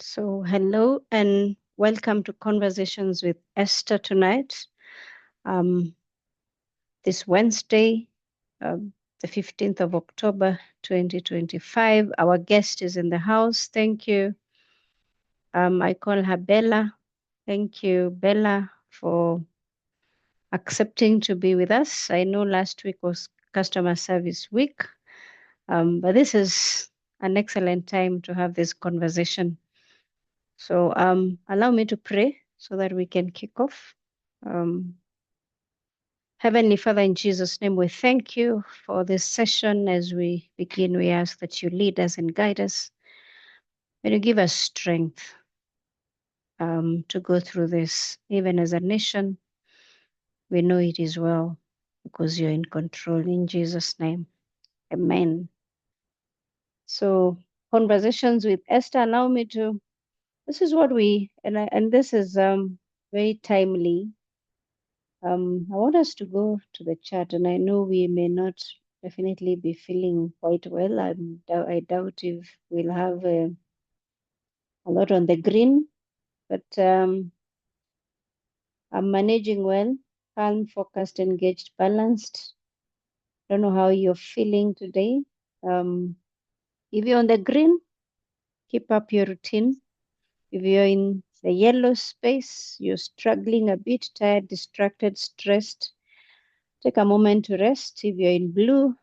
So, hello and welcome to Conversations with Esther tonight. This Wednesday, the 15th of October, 2025. Our guest is in the house. Thank you. I call her Bella. Thank you, Bella, for accepting to be with us. I know last week was customer service week, but this is an excellent time to have this conversation. So allow me to pray so that we can kick off. Heavenly Father, in Jesus' name, we thank you for this session. As we begin, we ask that you lead us and guide us, and you give us strength to go through this. Even as a nation, we know it is well because you're in control. In Jesus' name, amen. So, conversations with Esther, allow me to. This is what and this is very timely. I want us to go to the chat, and I know we may not definitely be feeling quite well. I doubt if we'll have a lot on the green, but I'm managing well, calm, focused, engaged, balanced. Don't know how you're feeling today. If you're on the green, keep up your routine. If you're in the yellow space, you're struggling a bit, tired, distracted, stressed, take a moment to rest. If you're in blue,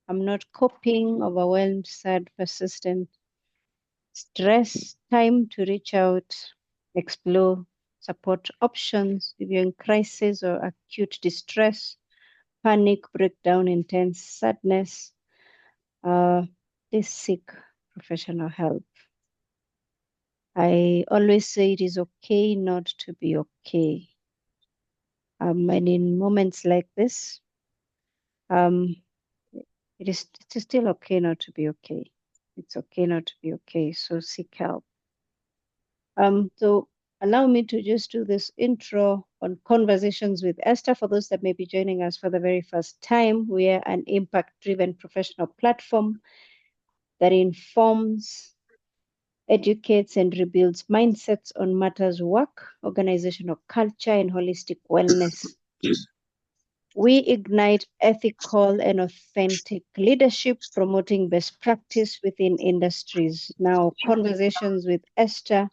I'm not coping, overwhelmed, sad, persistent, stress, time to reach out, explore, support options. If you're in crisis or acute distress, panic, breakdown, intense sadness, please seek professional help. I always say it is okay not to be okay. And in moments like this, it's still okay not to be okay. It's okay not to be okay. So seek help. So allow me to just do this intro on Conversations with Esther. For those that may be joining us for the very first time, we are an impact-driven professional platform that informs, educates, and rebuilds mindsets on matters work, organizational culture, and holistic wellness. We ignite ethical and authentic leadership, promoting best practice within industries. Now, Conversations with Esther.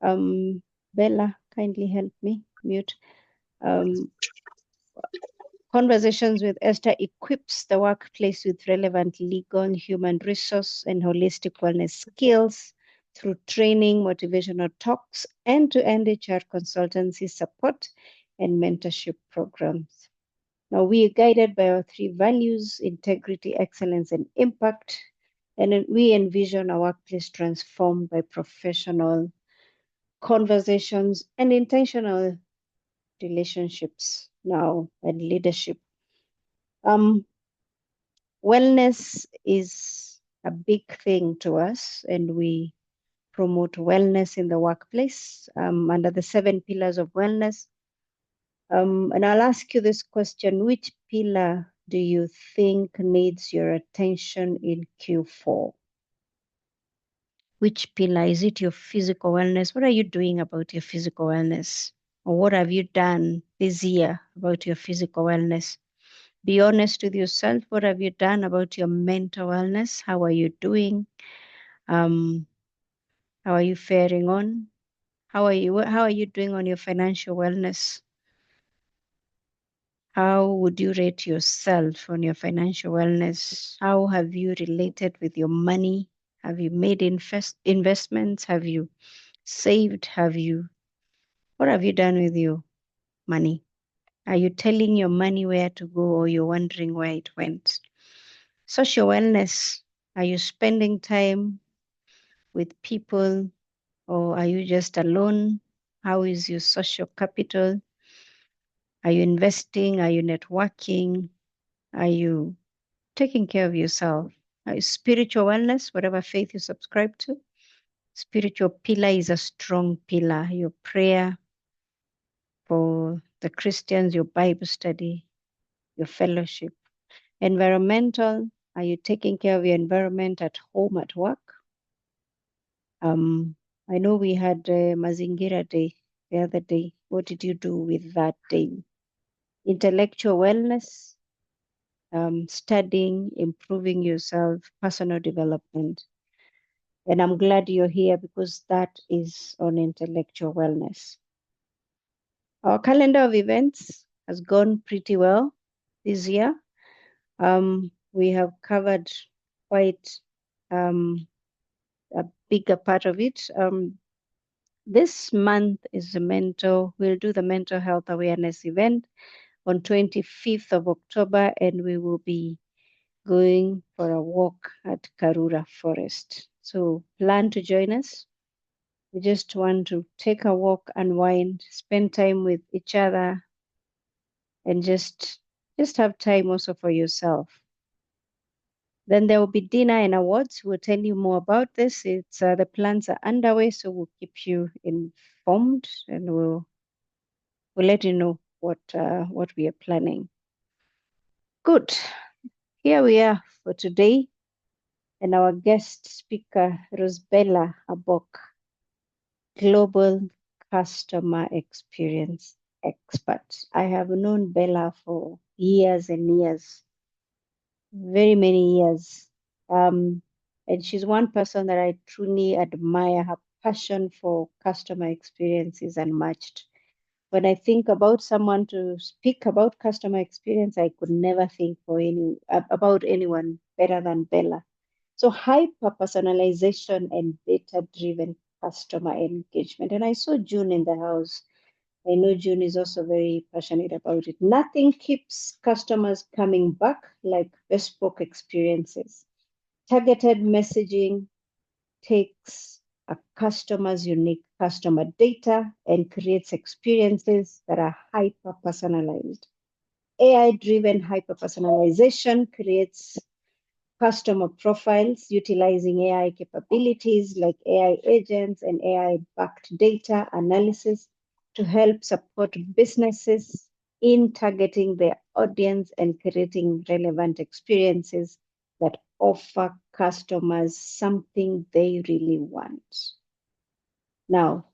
Bella, kindly help me mute. Conversations with Esther equips the workplace with relevant legal, human resource, and holistic wellness skills through training, motivational talks, end-to-end HR consultancy support, and mentorship programs. Now, we are guided by our three values: integrity, excellence, and impact. And we envision a workplace transformed by professional conversations and intentional relationships now and leadership. Wellness is a big thing to us, and we promote wellness in the workplace under the 7 pillars of wellness. And I'll ask you this question: which pillar do you think needs your attention in Q4? Which pillar? Is it your physical wellness? What are you doing about your physical wellness? Or what have you done this year about your physical wellness? Be honest with yourself. What have you done about your mental wellness? How are you doing? How are you faring on? How are you doing on your financial wellness? How would you rate yourself on your financial wellness? How have you related with your money? Have you made investments? Have you saved? What have you done with your money? Are you telling your money where to go, or you're wondering where it went? Social wellness. Are you spending time with people, or are you just alone? How is your social capital? Are you investing? Are you networking? Are you taking care of yourself? Spiritual wellness, whatever faith you subscribe to. Spiritual pillar is a strong pillar. Your prayer for the Christians, your Bible study, your fellowship. Environmental, are you taking care of your environment at home, at work? I know we had Mazingira Day the other day. What did you do with that day? Intellectual wellness, studying, improving yourself, personal development. And I'm glad you're here because that is on intellectual wellness. Our calendar of events has gone pretty well this year. We have covered quite a bigger part of it. This month is we'll do the mental health awareness event on 25th of October, and we will be going for a walk at Karura Forest. So plan to join us. We just want to take a walk, unwind, spend time with each other, and just have time also for yourself. Then there will be dinner and awards. We'll tell you more about this. It's the plans are underway, so we'll keep you informed, and we'll let you know what we are planning. Good. Here we are for today, and our guest speaker, Rosbella Abok, Global Customer Experience Expert. I have known Bella for years and years, very many years. And she's one person that I truly admire. Her passion for customer experience is unmatched. When I think about someone to speak about customer experience, I could never think about anyone better than Bella. So hyper-personalization and data-driven customer engagement. And I saw June in the house. I know June is also very passionate about it. Nothing keeps customers coming back like bespoke experiences. Targeted messaging takes a customer's unique customer data and creates experiences that are hyper-personalized. AI-driven hyper-personalization creates customer profiles utilizing AI capabilities like AI agents and AI-backed data analysis to help support businesses in targeting their audience and creating relevant experiences that offer customers something they really want. Now,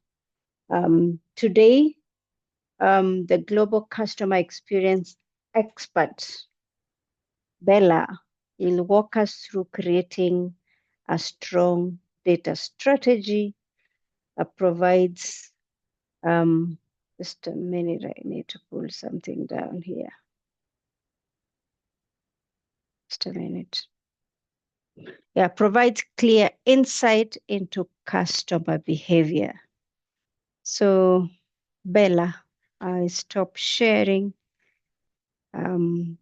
today, the global customer experience expert Bella will walk us through creating a strong data strategy that provides, just a minute, I need to pull something down here. Just a minute. Yeah, provides clear insight into customer behavior. So, Bella, I stop sharing and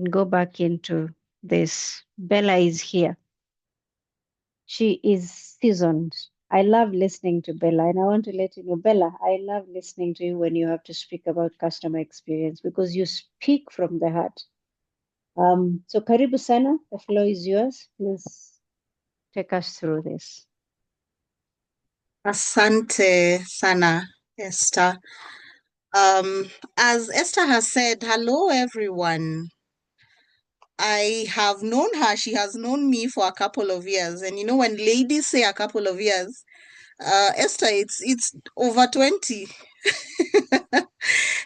go back into this. Bella is here. She is seasoned. I love listening to Bella, and I want to let you know, Bella, I love listening to you when you have to speak about customer experience because you speak from the heart. So karibu sana, the floor is yours. Please take us through this. Asante sana, Esther. As Esther has said, hello everyone. I have known her. She has known me for a couple of years. And you know, when ladies say a couple of years, Esther, it's over 20.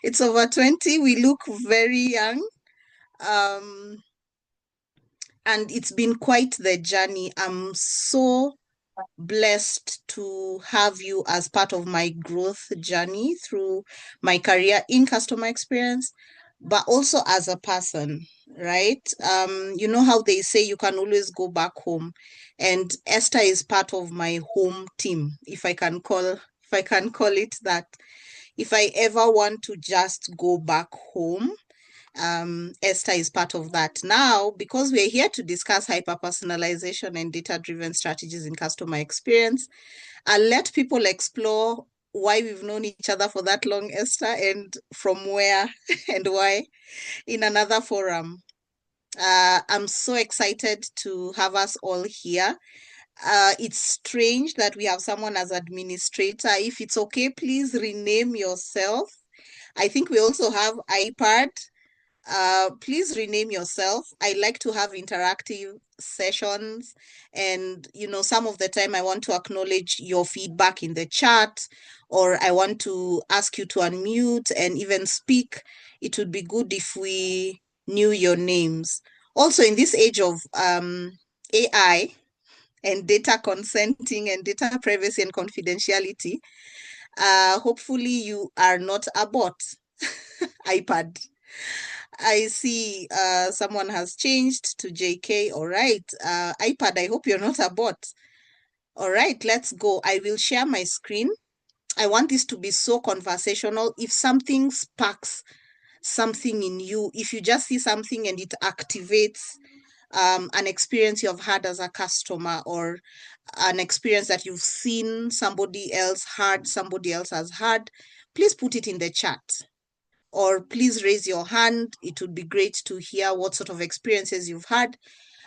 It's over 20. We look very young. And it's been quite the journey. I'm so blessed to have you as part of my growth journey through my career in customer experience, but also as a person, right? You know how they say you can always go back home, and Esther is part of my home team, if I can call it that. If I ever want to just go back home, Esther is part of that. Now, because we're here to discuss hyper-personalization and data-driven strategies in customer experience, I'll let people explore why we've known each other for that long, Esther, and from where and why in another forum. I'm so excited to have us all here. It's strange that we have someone as administrator. If it's okay, please rename yourself. I think we also have iPad. Please rename yourself. I like to have interactive sessions, and some of the time I want to acknowledge your feedback in the chat, or I want to ask you to unmute and even speak. It would be good if we knew your names. Also, in this age of AI and data consenting and data privacy and confidentiality, hopefully you are not a bot. iPad. I see someone has changed to JK. All right. iPad, I hope you're not a bot. All right, let's go. I will share my screen. I want this to be so conversational. If something sparks something in you, if you just see something and it activates an experience you've had as a customer, or an experience that you've seen somebody else had, somebody else has had, please put it in the chat, or please raise your hand. It would be great to hear what sort of experiences you've had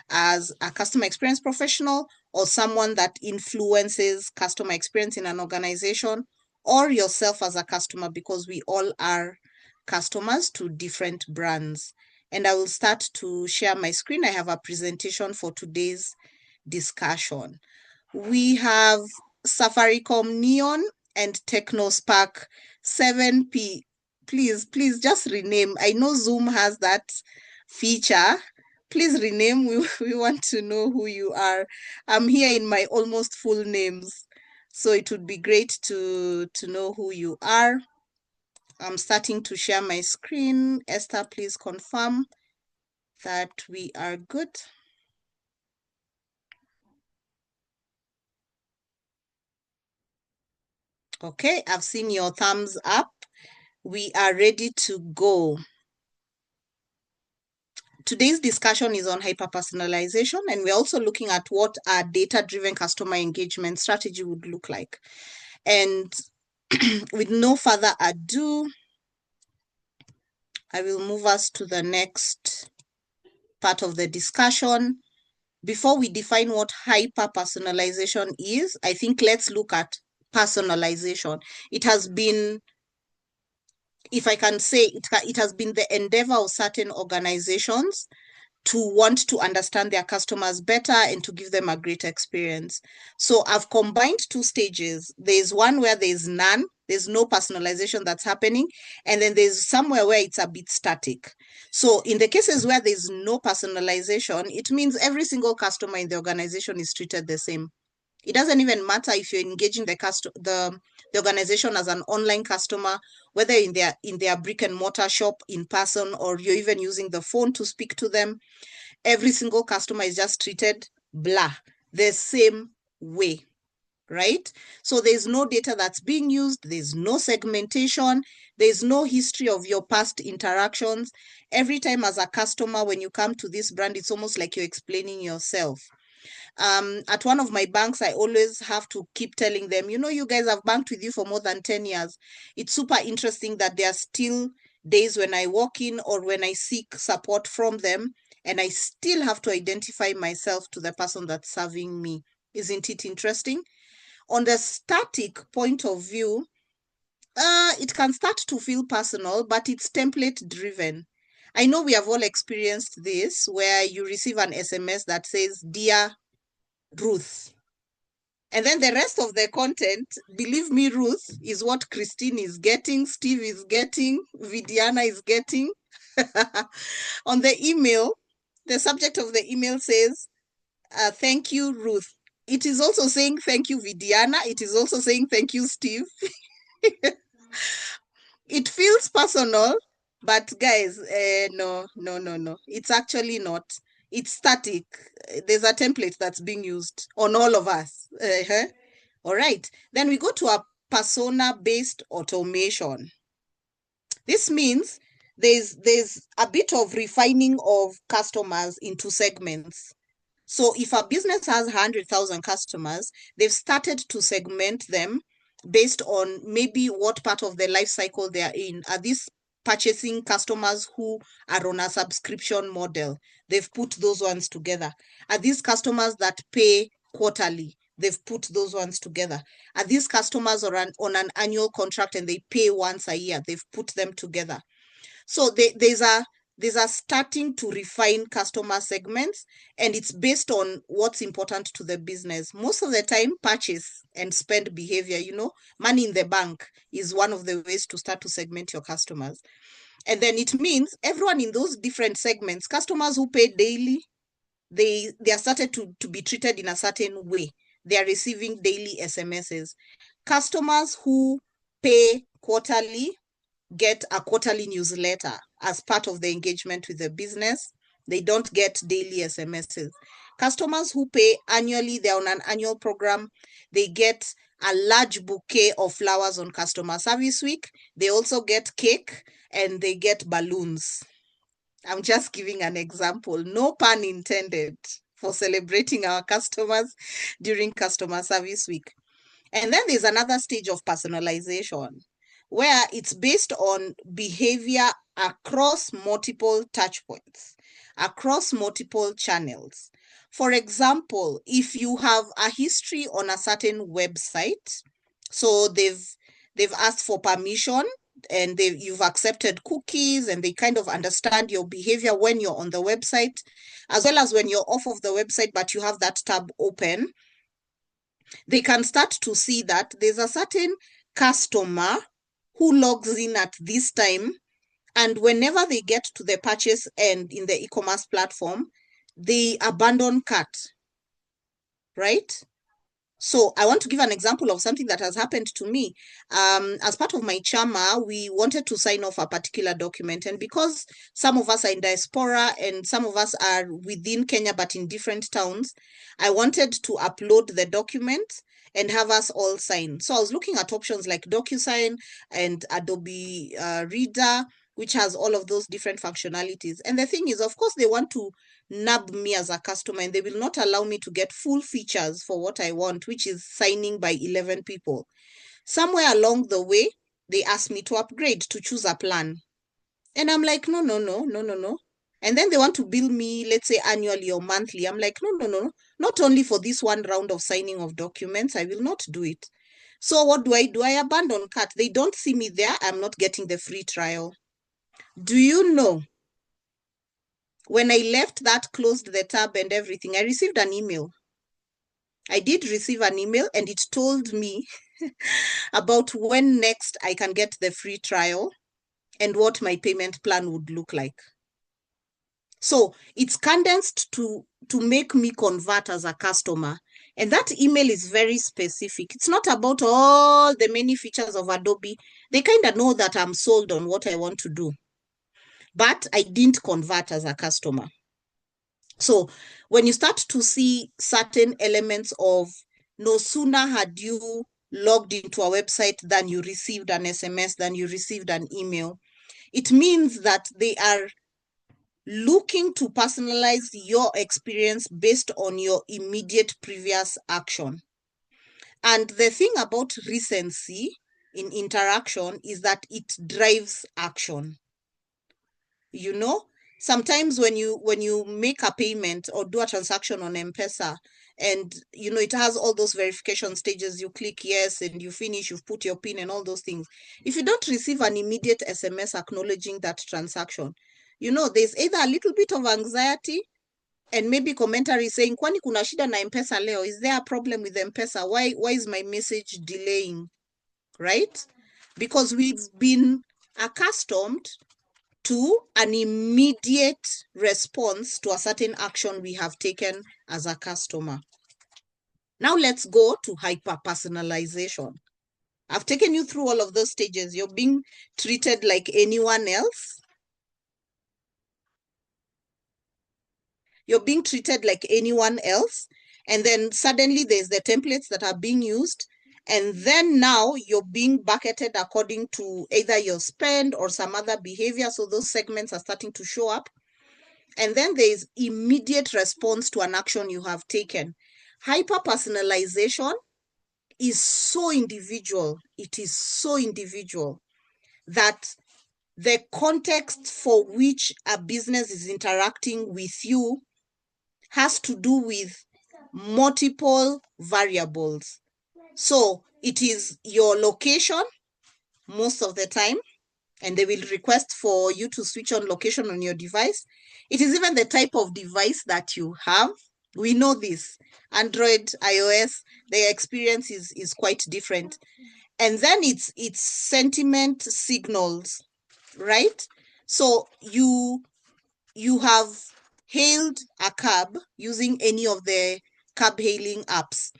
as a customer experience professional, or someone that influences customer experience in an organization, or yourself as a customer, because we all are customers to different brands. And I will start to share my screen. I have a presentation for today's discussion. We have Safaricom Neon and TechnoSpark 7P. Please just rename. I know Zoom has that feature. Please rename. We want to know who you are. I'm here in my almost full names, so it would be great to know who you are. I'm starting to share my screen. Esther, please confirm that we are good. Okay, I've seen your thumbs up. We are ready to go. Today's discussion is on hyper-personalization, and we're also looking at what a data-driven customer engagement strategy would look like. And with no further ado, I will move us to the next part of the discussion. Before we define what hyper-personalization is, I think let's look at personalization. It has been, if I can say, it has been the endeavor of certain organizations to want to understand their customers better and to give them a great experience. So I've combined two stages. There's one where there's none, there's no personalization that's happening, and then there's somewhere where it's a bit static. So in the cases where there's no personalization, it means every single customer in the organization is treated the same. It doesn't even matter if you're engaging the organization as an online customer, whether in their brick and mortar shop in person, or you're even using the phone to speak to them. Every single customer is just treated the same way, right? So there's no data that's being used. There's no segmentation. There's no history of your past interactions. Every time as a customer, when you come to this brand, it's almost like you're explaining yourself. At one of my banks, I always have to keep telling them, you guys have banked with you for more than 10 years. It's super interesting that there are still days when I walk in or when I seek support from them, and I still have to identify myself to the person that's serving me. Isn't it interesting? On the static point of view, it can start to feel personal, but it's template driven. I know we have all experienced this, where you receive an SMS that says, "Dear Ruth." And then the rest of the content, believe me, Ruth, is what Christine is getting, Steve is getting, Vidiana is getting. On the email, the subject of the email says, "Thank you, Ruth." It is also saying, "Thank you, Vidiana." It is also saying, "Thank you, Steve." It feels personal, but guys, no. It's actually not. It's static. There's a template that's being used on all of us. All right. Then we go to a persona-based automation. This means there's a bit of refining of customers into segments. So if a business has 100,000 customers, they've started to segment them based on maybe what part of the life cycle they are in. Are these purchasing customers who are on a subscription model? They've put those ones together. Are these customers that pay quarterly? They've put those ones together. Are these customers on an annual contract and they pay once a year? They've put them together. So there's a these are starting to refine customer segments, and it's based on what's important to the business. Most of the time, purchase and spend behavior, money in the bank is one of the ways to start to segment your customers. And then it means everyone in those different segments, customers who pay daily, they are started to be treated in a certain way. They are receiving daily SMSs. Customers who pay quarterly get a quarterly newsletter as part of the engagement with the business. They don't get daily SMSs. Customers who pay annually, they're on an annual program, they get a large bouquet of flowers on customer service week. They also get cake and they get balloons. I'm just giving an example, no pun intended, for celebrating our customers during customer service week. And then there's another stage of personalization where it's based on behavior across multiple touch points, across multiple channels. For example, if you have a history on a certain website, so they've asked for permission and you've accepted cookies and they kind of understand your behavior when you're on the website, as well as when you're off of the website, but you have that tab open, they can start to see that there's a certain customer who logs in at this time, and whenever they get to the purchase end in the e-commerce platform, they abandon cart, right? So I want to give an example of something that has happened to me. As part of my chama, we wanted to sign off a particular document. And because some of us are in diaspora and some of us are within Kenya, but in different towns, I wanted to upload the document and have us all sign. So I was looking at options like DocuSign and Adobe Reader, which has all of those different functionalities. And the thing is, of course, they want to nab me as a customer and they will not allow me to get full features for what I want, which is signing by 11 people. Somewhere along the way, they asked me to upgrade, to choose a plan. And I'm like, no, no, no, no, no, no. And then they want to bill me, let's say annually or monthly. I'm like, no, no, no, not only for this one round of signing of documents, I will not do it. So what do? I abandon cart. They don't see me there. I'm not getting the free trial. Do you know, when I left that, closed the tab and everything, I received an email. I did receive an email and it told me about when next I can get the free trial and what my payment plan would look like. So it's condensed to make me convert as a customer. And that email is very specific. It's not about all the many features of Adobe. They kind of know that I'm sold on what I want to do. But I didn't convert as a customer. So when you start to see certain elements of no sooner had you logged into a website than you received an SMS, than you received an email, it means that they are looking to personalize your experience based on your immediate previous action. And the thing about recency in interaction is that it drives action. Sometimes when you make a payment or do a transaction on M-Pesa, and it has all those verification stages, you click yes and you finish, you've put your PIN and all those things. If you don't receive an immediate SMS acknowledging that transaction, there's either a little bit of anxiety and maybe commentary saying, kwani kuna shida na M-Pesa leo? Is there a problem with M-Pesa? Why is my message delaying? Right? Because we've been accustomed to an immediate response to a certain action we have taken as a customer. Now let's go to hyper-personalization. I've taken you through all of those stages. You're being treated like anyone else. You're being treated like anyone else. And then suddenly there's the templates that are being used. And then now you're being bucketed according to either your spend or some other behavior. So those segments are starting to show up. And then there's immediate response to an action you have taken. Hyper-personalization is so individual. It is so individual that the context for which a business is interacting with you has to do with multiple variables. So it is your location most of the time. and they will request for you to switch on location on your device. It is even the type of device that you have. We know this. Android, iOS, their experience is quite different. And then it's sentiment signals, right? So you have hailed a cab using any of the cab hailing apps,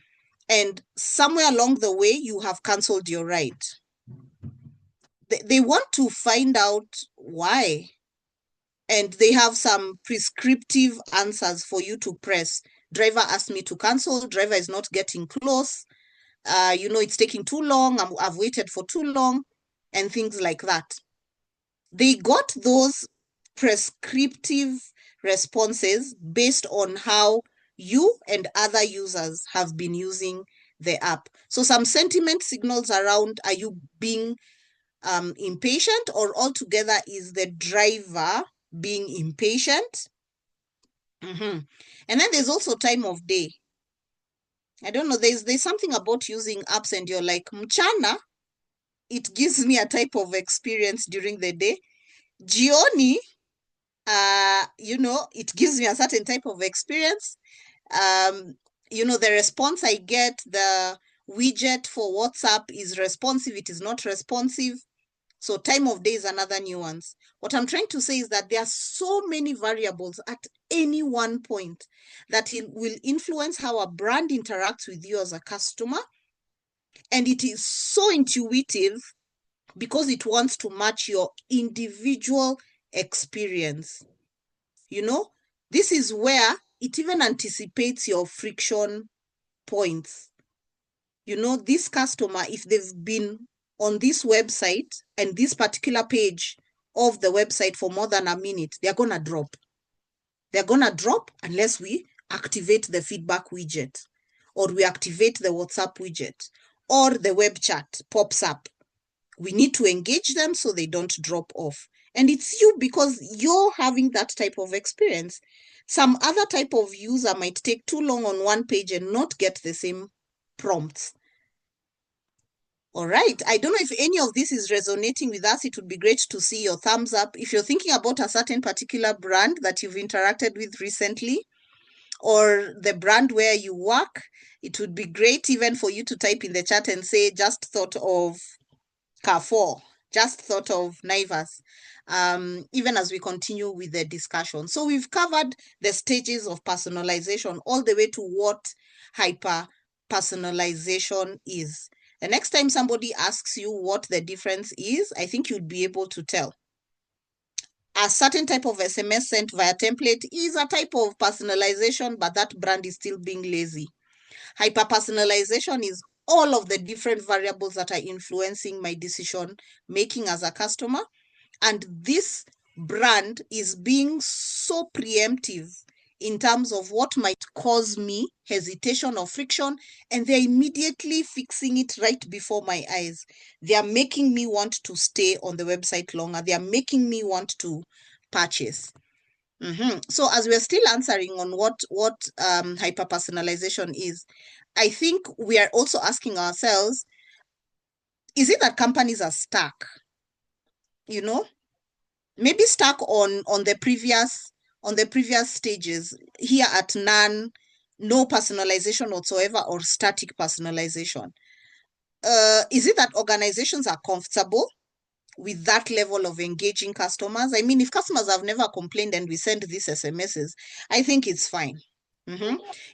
and somewhere along the way you have canceled your ride. They want to find out why, and they have some prescriptive answers for you to press. Driver asked me to cancel. Driver is not getting close. It's taking too long. I've waited for too long, and things like that. They got those prescriptive responses based on how you and other users have been using the app. So some sentiment signals around, are you being impatient, or altogether is the driver being impatient? And then there's also time of day. I don't know, there's something about using apps and you're like, mchana, it gives me a type of experience during the day. Jioni, it gives me a certain type of experience. The response I get, the widget for WhatsApp is responsive, it is not responsive. So time of day is another nuance. What I'm trying to say is that there are so many variables at any one point that it will influence how a brand interacts with you as a customer. And it is so intuitive because it wants to match your individual experience. This is where it even anticipates your friction points. This customer, if they've been on this website and this particular page of the website for more than a minute, they're going to drop. They're going to drop unless we activate the feedback widget, or we activate the WhatsApp widget, or the web chat pops up. We need to engage them so they don't drop off. And it's you, because you're having that type of experience. Some other type of user might take too long on one page and not get the same prompts. All right. I don't know if any of this is resonating with us. It would be great to see your thumbs up. If you're thinking about a certain particular brand that you've interacted with recently, or the brand where you work, it would be great even for you to type in the chat and say, just thought of Carrefour, just thought of Naivas, even as we continue with the discussion. So we've covered the stages of personalization all the way to what hyper-personalization is. The next time somebody asks you what the difference is, I think you'd be able to tell. A certain type of SMS sent via template is a type of personalization, but that brand is still being lazy. Hyper-personalization is all of the different variables that are influencing my decision making as a customer. And this brand is being so preemptive in terms of what might cause me hesitation or friction, and they're immediately fixing it right before my eyes. They are making me want to stay on the website longer. They are making me want to purchase. So as we're still answering on what hyper-personalization is, I think we are also asking ourselves, is it that companies are stuck? Maybe stuck on the previous stages, here at no personalization whatsoever, or static personalization. Is it that organizations are comfortable with that level of engaging customers? I mean, if customers have never complained and we send these SMSs, I think it's fine.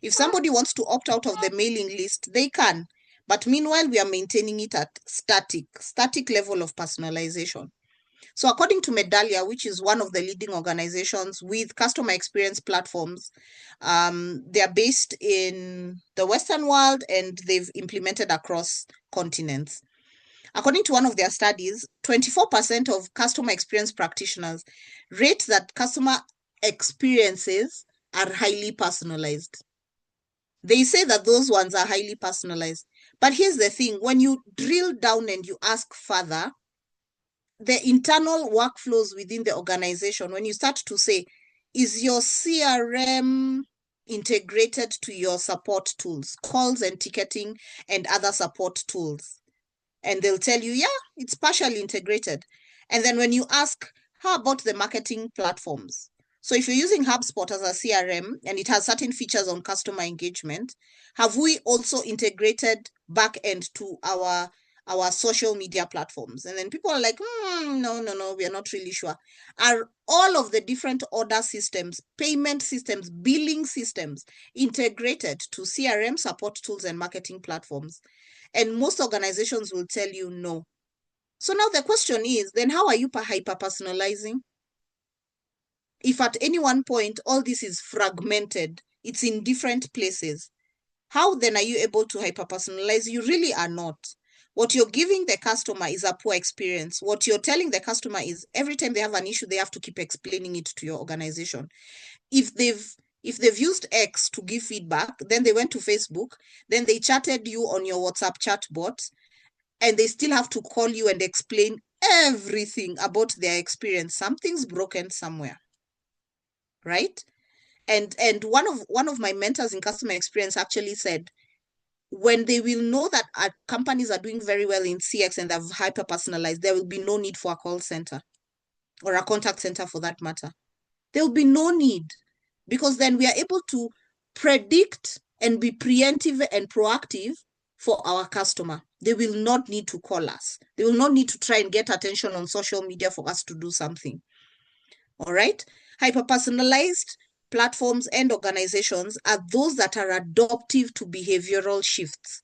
If somebody wants to opt out of the mailing list, they can. But meanwhile, we are maintaining it at static level of personalization. So according to Medallia, which is one of the leading organizations with customer experience platforms, they are based in the Western world and they've implemented across continents. According to one of their studies, 24% of customer experience practitioners rate that customer experiences are highly personalized. They say that those ones are highly personalized. But here's the thing, when you drill down and you ask further, the internal workflows within the organization, when you start to say, is your CRM integrated to your support tools, calls and ticketing and other support tools? And they'll tell you, yeah, it's partially integrated. And then when you ask, how about the marketing platforms? So if you're using HubSpot as a CRM and it has certain features on customer engagement, have we also integrated back end to our social media platforms? And then people are like, no, we are not really sure. Are all of the different order systems, payment systems, billing systems integrated to CRM support tools and marketing platforms? And most organizations will tell you no. So now the question is, then how are you hyper-personalizing? If at any one point, all this is fragmented, it's in different places, how then are you able to hyper-personalize? You really are not. What you're giving the customer is a poor experience. What you're telling the customer is every time they have an issue, they have to keep explaining it to your organization. If they've used X to give feedback, then they went to Facebook, then they chatted you on your WhatsApp chatbot, and they still have to call you and explain everything about their experience. Something's broken somewhere, right? And one of my mentors in customer experience actually said, when they will know that companies are doing very well in CX and they've hyper personalized, there will be no need for a call center or a contact center for that matter. There will be no need, because then we are able to predict and be preemptive and proactive for our customer. They will not need to call us. They will not need to try and get attention on social media for us to do something. All right? Hyper-personalized platforms and organizations are those that are adaptive to behavioral shifts.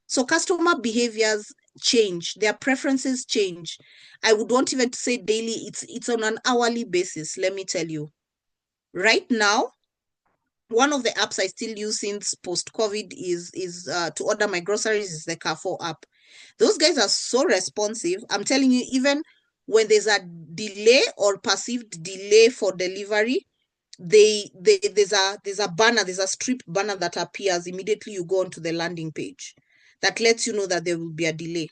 So customer behaviors change, their preferences change. I would want even to say daily, it's on an hourly basis, let me tell you. Right now, one of the apps I still use since post-COVID is to order my groceries is the Carrefour app. Those guys are so responsive. I'm telling you, even when there's a delay or perceived delay for delivery, there's a banner, there's a strip banner that appears immediately you go onto the landing page that lets you know that there will be a delay.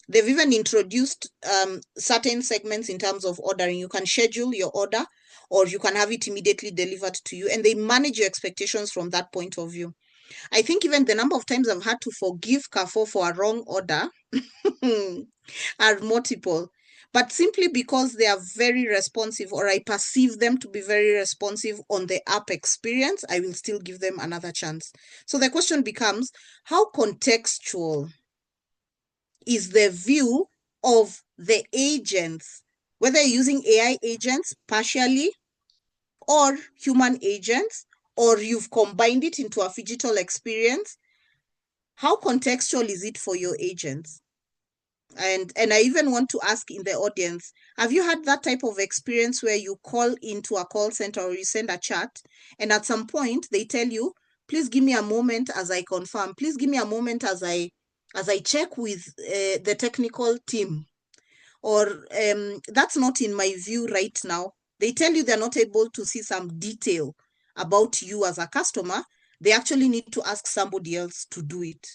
They've even introduced certain segments in terms of ordering. You can schedule your order or you can have it immediately delivered to you, and they manage your expectations from that point of view. I think even the number of times I've had to forgive Carrefour for a wrong order are multiple, but simply because they are very responsive, or I perceive them to be very responsive on the app experience, I will still give them another chance. So the question becomes, how contextual is the view of the agents, whether you're using AI agents partially or human agents, or you've combined it into a digital experience. How contextual is it for your agents? And I even want to ask in the audience, have you had that type of experience where you call into a call center or you send a chat, and at some point they tell you, please give me a moment as I confirm, please give me a moment as I check with the technical team, or that's not in my view right now. They tell you they're not able to see some detail about you as a customer. They actually need to ask somebody else to do it.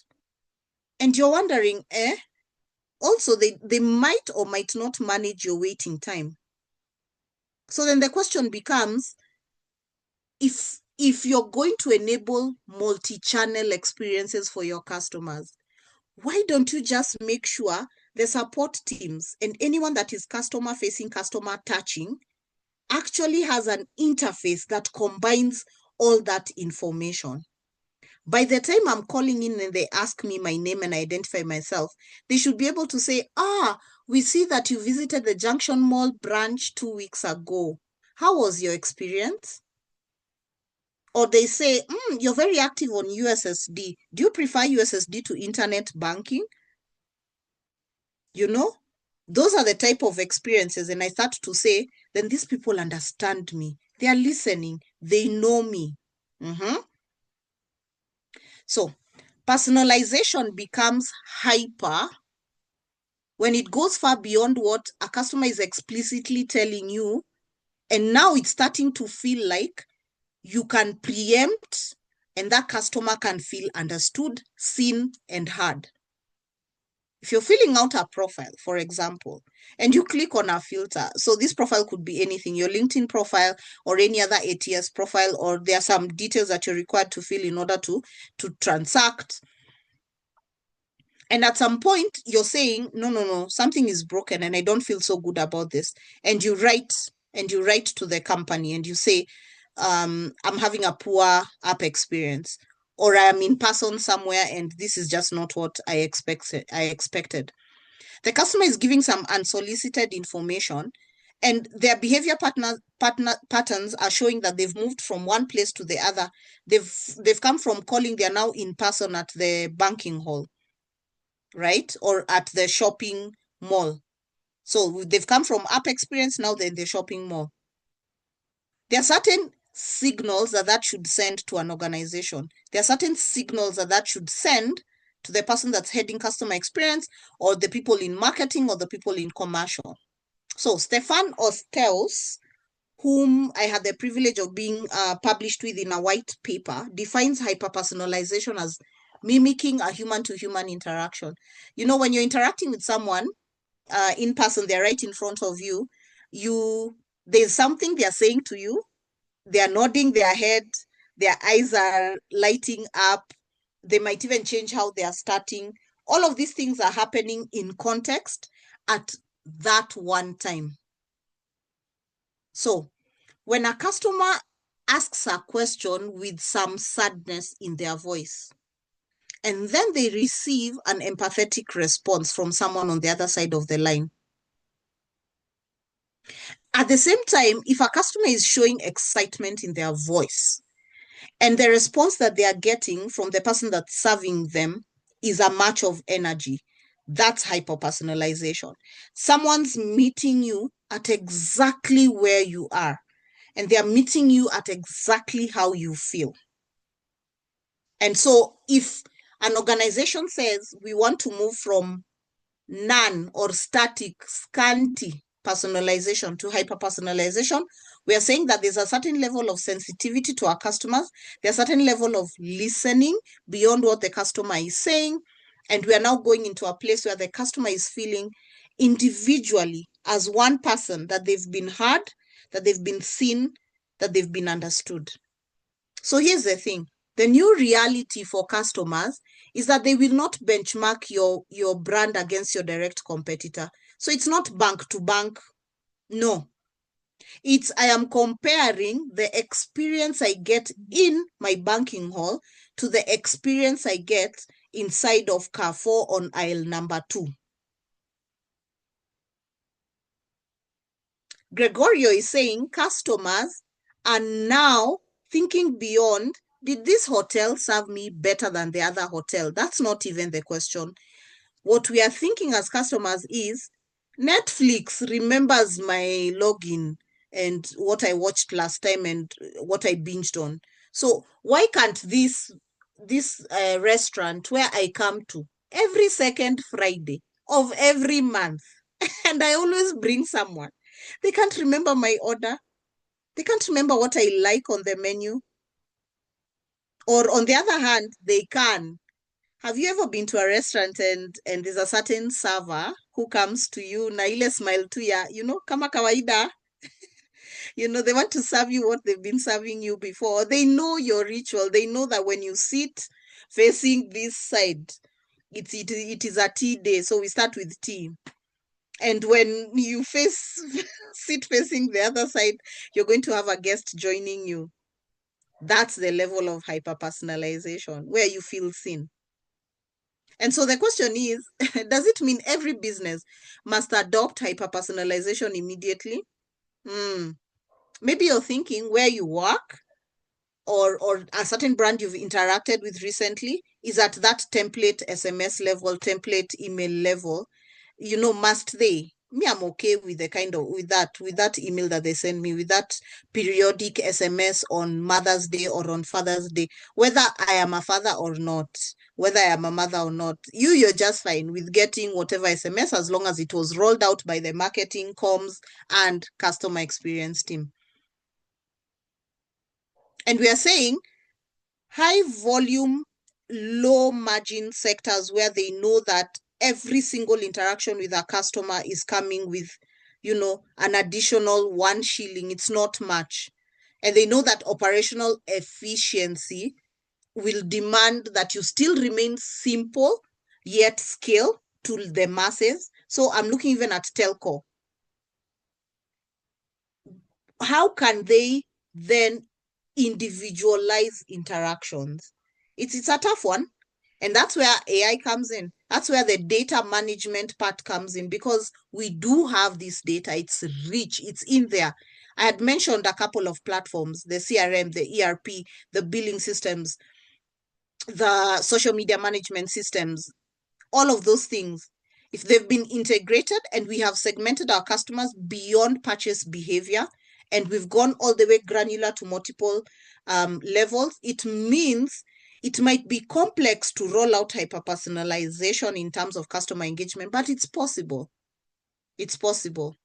And you're wondering, also they might or might not manage your waiting time. So then the question becomes, if you're going to enable multi-channel experiences for your customers, why don't you just make sure the support teams and anyone that is customer facing, customer touching, actually has an interface that combines all that information? By the time I'm calling in and they ask me my name and identify myself, they should be able to say, we see that you visited the Junction Mall branch 2 weeks ago. How was your experience? Or they say, you're very active on USSD. Do you prefer USSD to internet banking? You know, those are the type of experiences. And I start to say, then these people understand me. They are listening. They know me. So personalization becomes hyper when it goes far beyond what a customer is explicitly telling you. And now it's starting to feel like you can preempt, and that customer can feel understood, seen, and heard. If you're filling out a profile, for example, and you click on a filter, so this profile could be anything, your LinkedIn profile or any other ATS profile, or there are some details that you're required to fill in order to transact. And at some point, you're saying, no, something is broken and I don't feel so good about this. And you write to the company and you say, I'm having a poor app experience, or I'm in person somewhere and this is just not what I expected. The customer is giving some unsolicited information, and their behavior patterns are showing that they've moved from one place to the other. They've come from calling, they're now in person at the banking hall, right? Or at the shopping mall. So they've come from app experience, now they're in the shopping mall. There are certain signals that should send to an organization. There are certain signals that should send to the person that's heading customer experience, or the people in marketing, or the people in commercial. So Stefan Osteos, whom I had the privilege of being published with in a white paper, defines hyper-personalization as mimicking a human-to-human interaction. You know, when you're interacting with someone in person, they're right in front of you, there's something they're saying to you, they're nodding their head, their eyes are lighting up, they might even change how they are starting. All of these things are happening in context at that one time. So when a customer asks a question with some sadness in their voice, and then they receive an empathetic response from someone on the other side of the line. At the same time, if a customer is showing excitement in their voice, and the response that they are getting from the person that's serving them is a match of energy, that's hyper-personalization. Someone's meeting you at exactly where you are, and they're meeting you at exactly how you feel. And so if an organization says we want to move from none or static, scanty personalization to hyper-personalization, we are saying that there's a certain level of sensitivity to our customers. There's a certain level of listening beyond what the customer is saying. And we are now going into a place where the customer is feeling individually as one person, that they've been heard, that they've been seen, that they've been understood. So here's the thing. The new reality for customers is that they will not benchmark your brand against your direct competitor. So it's not bank to bank. No. It's I am comparing the experience I get in my banking hall to the experience I get inside of Carrefour on aisle number 2. Gregorio is saying customers are now thinking beyond, did this hotel serve me better than the other hotel? That's not even the question. What we are thinking as customers is, Netflix remembers my login and what I watched last time and what I binged on. So why can't this restaurant where I come to every second Friday of every month, and I always bring someone, they can't remember my order, they can't remember what I like on the menu, or on the other hand, they can. Have you ever been to a restaurant and there's a certain server who comes to you na ile smile tu ya, kama kawaida, they want to serve you what they've been serving you before. They know your ritual. They know that when you sit facing this side, it is a tea day. So we start with tea. And when you sit facing the other side, you're going to have a guest joining you. That's the level of hyper-personalization where you feel seen. And so the question is, does it mean every business must adopt hyper-personalization immediately? Maybe you're thinking where you work or a certain brand you've interacted with recently is at that template SMS level, template email level. Must they? Me, I'm okay with with that email that they send me, with that periodic SMS on Mother's Day or on Father's Day, whether I am a father or not, whether I am a mother or not. You're just fine with getting whatever SMS as long as it was rolled out by the marketing, comms, and customer experience team. And we are saying high volume, low margin sectors where they know that every single interaction with a customer is coming with, an additional 1 shilling. It's not much. And they know that operational efficiency will demand that you still remain simple, yet scale to the masses. So I'm looking even at telco. How can they then individualize interactions? It's a tough one. And that's where AI comes in. That's where the data management part comes in, because we do have this data. It's rich, it's in there. I had mentioned a couple of platforms, the CRM, the ERP, the billing systems, the social media management systems, all of those things. If they've been integrated and we have segmented our customers beyond purchase behavior, and we've gone all the way granular to multiple levels, it means it might be complex to roll out hyper-personalization in terms of customer engagement, but it's possible. It's possible.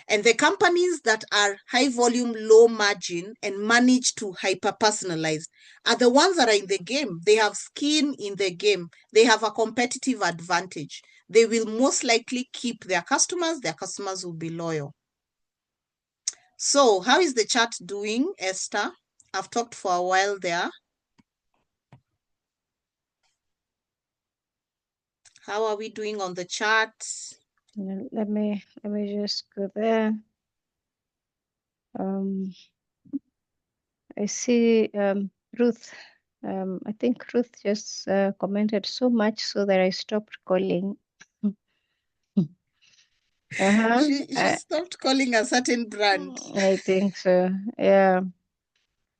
And the companies that are high volume, low margin, and manage to hyper personalize are the ones that are in the game. They have skin in the game. They have a competitive advantage. They will most likely keep their customers. Their customers will be loyal. So, how is the chat doing, Esther? I've talked for a while there. How are we doing on the chat? Let me just go there. I see Ruth. I think Ruth just commented so much so that I stopped calling. Uh-huh. She stopped calling a certain brand. I think so. Yeah.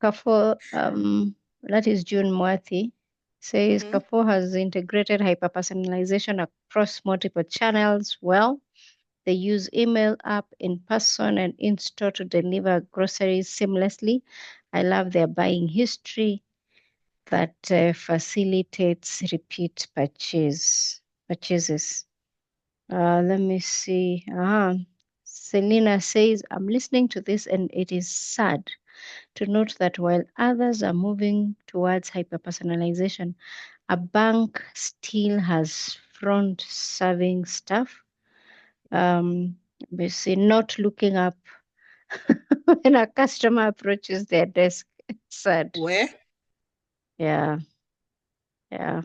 Carrefour, that is June Mwathi, says Mm-hmm. Carrefour has integrated hyper-personalization across multiple channels. Well, they use email, app, in person, and in-store to deliver groceries seamlessly. I love their buying history that facilitates repeat purchases. Let me see. Selena says, I'm listening to this and it is sad to note that while others are moving towards hyper-personalization, a bank still has front-serving staff. We see not looking up when a customer approaches their desk. It's sad. Where? Yeah, yeah.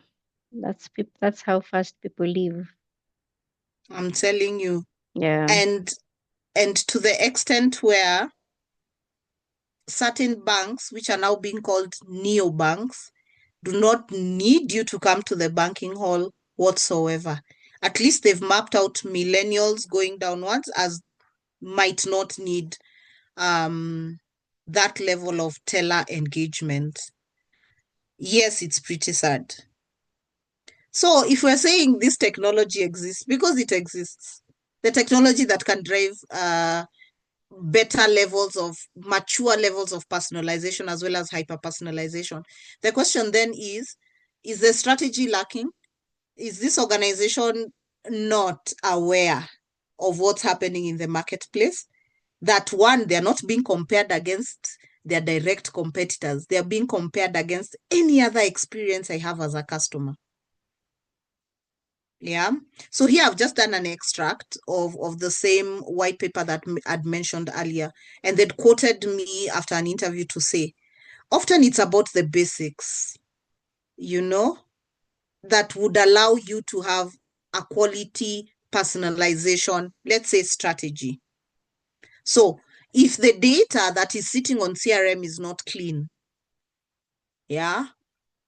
That's how fast people leave. I'm telling you. Yeah. And to the extent where certain banks, which are now being called neobanks, do not need you to come to the banking hall whatsoever. At least they've mapped out millennials going downwards as might not need that level of teller engagement. Yes, it's pretty sad. So if we're saying this technology exists, because it exists, the technology that can drive better levels of mature levels of personalization as well as hyper personalization. The question then is the strategy lacking? Is this organization not aware of what's happening in the marketplace? That one, they're not being compared against their direct competitors. They're being compared against any other experience I have as a customer. Yeah. So here I've just done an extract of the same white paper that I'd mentioned earlier. And they'd quoted me after an interview to say, often it's about the basics, you know, that would allow you to have a quality personalization, let's say strategy. So if the data that is sitting on CRM is not clean, yeah,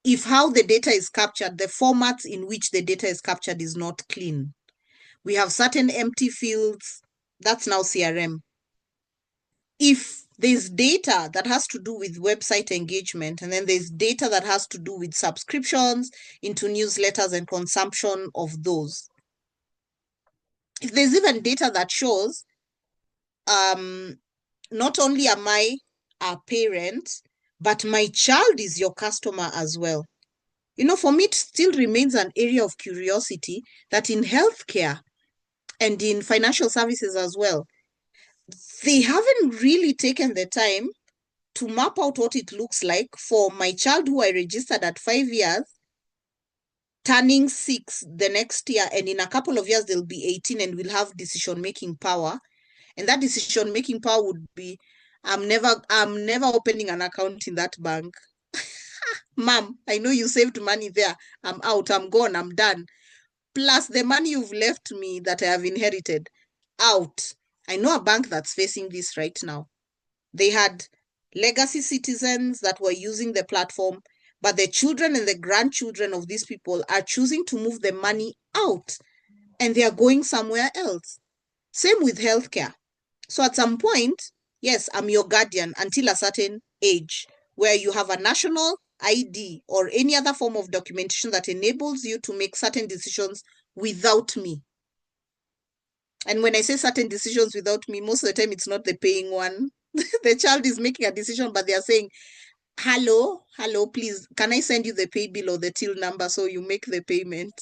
if how the data is captured, the formats in which the data is captured is not clean, we have certain empty fields. That's now CRM. If there's data that has to do with website engagement, and then there's data that has to do with subscriptions into newsletters and consumption of those. If there's even data that shows not only am I a parent, but my child is your customer as well. You know, for me, it still remains an area of curiosity that in healthcare and in financial services as well, they haven't really taken the time to map out what it looks like for my child who I registered at 5 years, turning 6 the next year, and in a couple of years they'll be 18 and will have decision-making power. And that decision-making power would be, I'm never opening an account in that bank. Mom, I know you saved money there. I'm out. I'm gone. I'm done. Plus the money you've left me that I have inherited, out. I know a bank that's facing this right now. They had legacy citizens that were using the platform, but the children and the grandchildren of these people are choosing to move the money out and they are going somewhere else. Same with healthcare. So at some point, yes, I'm your guardian until a certain age where you have a national ID or any other form of documentation that enables you to make certain decisions without me. And when I say certain decisions without me, most of the time it's not the paying one. The child is making a decision, but they are saying, hello, please, can I send you the pay bill or the till number so you make the payment?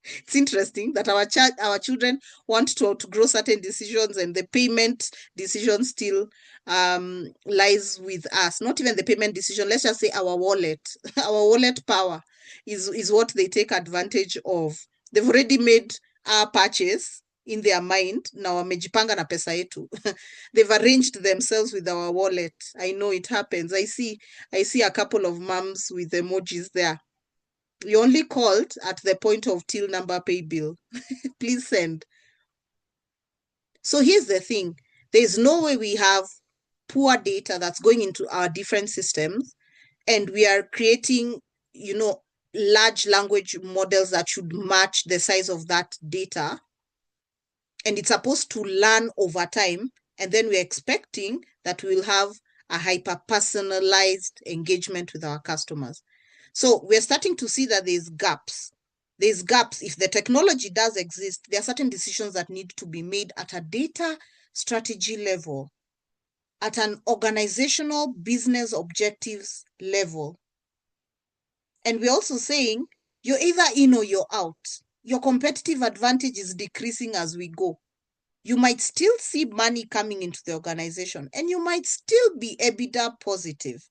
It's interesting that our children want to outgrow certain decisions and the payment decision still lies with us. Not even the payment decision, let's just say our wallet. Our wallet power is what they take advantage of. They've already made our purchase in their mind. Now wamejipanga na pesa yetu. They've arranged themselves with our wallet. I know it happens. I see a couple of moms with emojis there. We only called at the point of till number pay bill. Please send. So here's the thing. There's no way we have poor data that's going into our different systems and we are creating, large language models that should match the size of that data. And it's supposed to learn over time. And then we're expecting that we'll have a hyper-personalized engagement with our customers. So we're starting to see that there's gaps. There's gaps. If the technology does exist, there are certain decisions that need to be made at a data strategy level, at an organizational business objectives level. And we're also saying you're either in or you're out. Your competitive advantage is decreasing as we go. You might still see money coming into the organization and you might still be EBITDA positive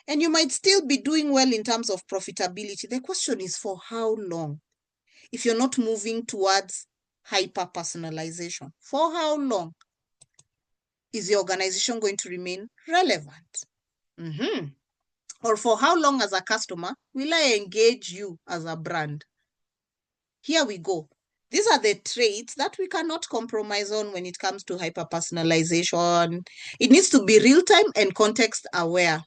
and you might still be doing well in terms of profitability. The question is for how long? If you're not moving towards hyper-personalization, for how long is the organization going to remain relevant? Or for how long as a customer will I engage you as a brand? Here we go. These are the traits that we cannot compromise on when it comes to hyper-personalization. It needs to be real-time and context-aware.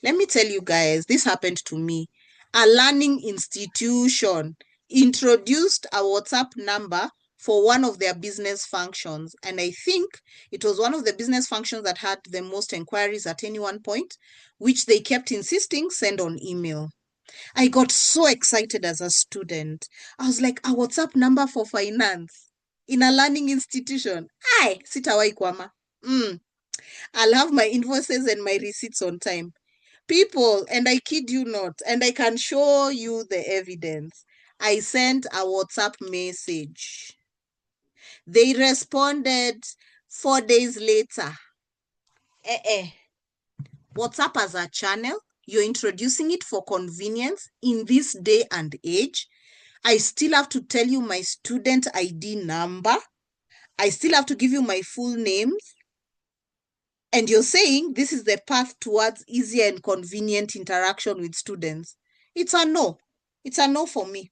Let me tell you guys, this happened to me. A learning institution introduced a WhatsApp number for one of their business functions. And I think it was one of the business functions that had the most inquiries at any one point, which they kept insisting send on email. I got so excited as a student. I was like, a WhatsApp number for finance in a learning institution. Aye, sitawai kwama. I'll have my invoices and my receipts on time. People, and I kid you not, and I can show you the evidence. I sent a WhatsApp message. They responded 4 days later. WhatsApp as a channel, you're introducing it for convenience in this day and age. I still have to tell you my student ID number. I still have to give you my full names. And you're saying this is the path towards easier and convenient interaction with students. It's a no. It's a no for me.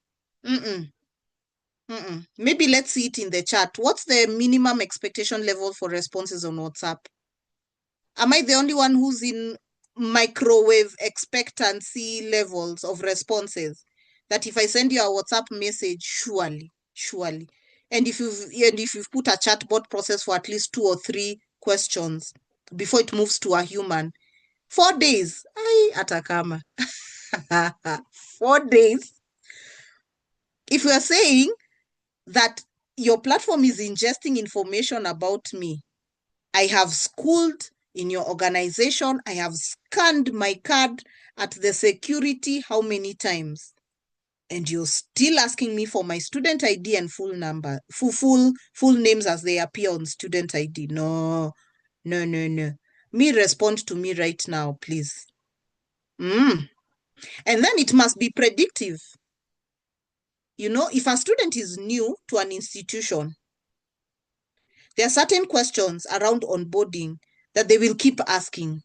Maybe let's see it in the chat. What's the minimum expectation level for responses on WhatsApp? Am I the only one who's in microwave expectancy levels of responses? That if I send you a WhatsApp message, surely. And if you've put a chatbot process for at least 2 or 3 questions before it moves to a human, 4 days. Ay, atakama. 4 days. If we are saying that your platform is ingesting information about me, I have schooled in your organization, I have scanned my card at the security how many times? And you're still asking me for my student ID and full number, full names as they appear on student ID. No. Me, respond to me right now, please. And then it must be predictive. If a student is new to an institution, there are certain questions around onboarding that they will keep asking.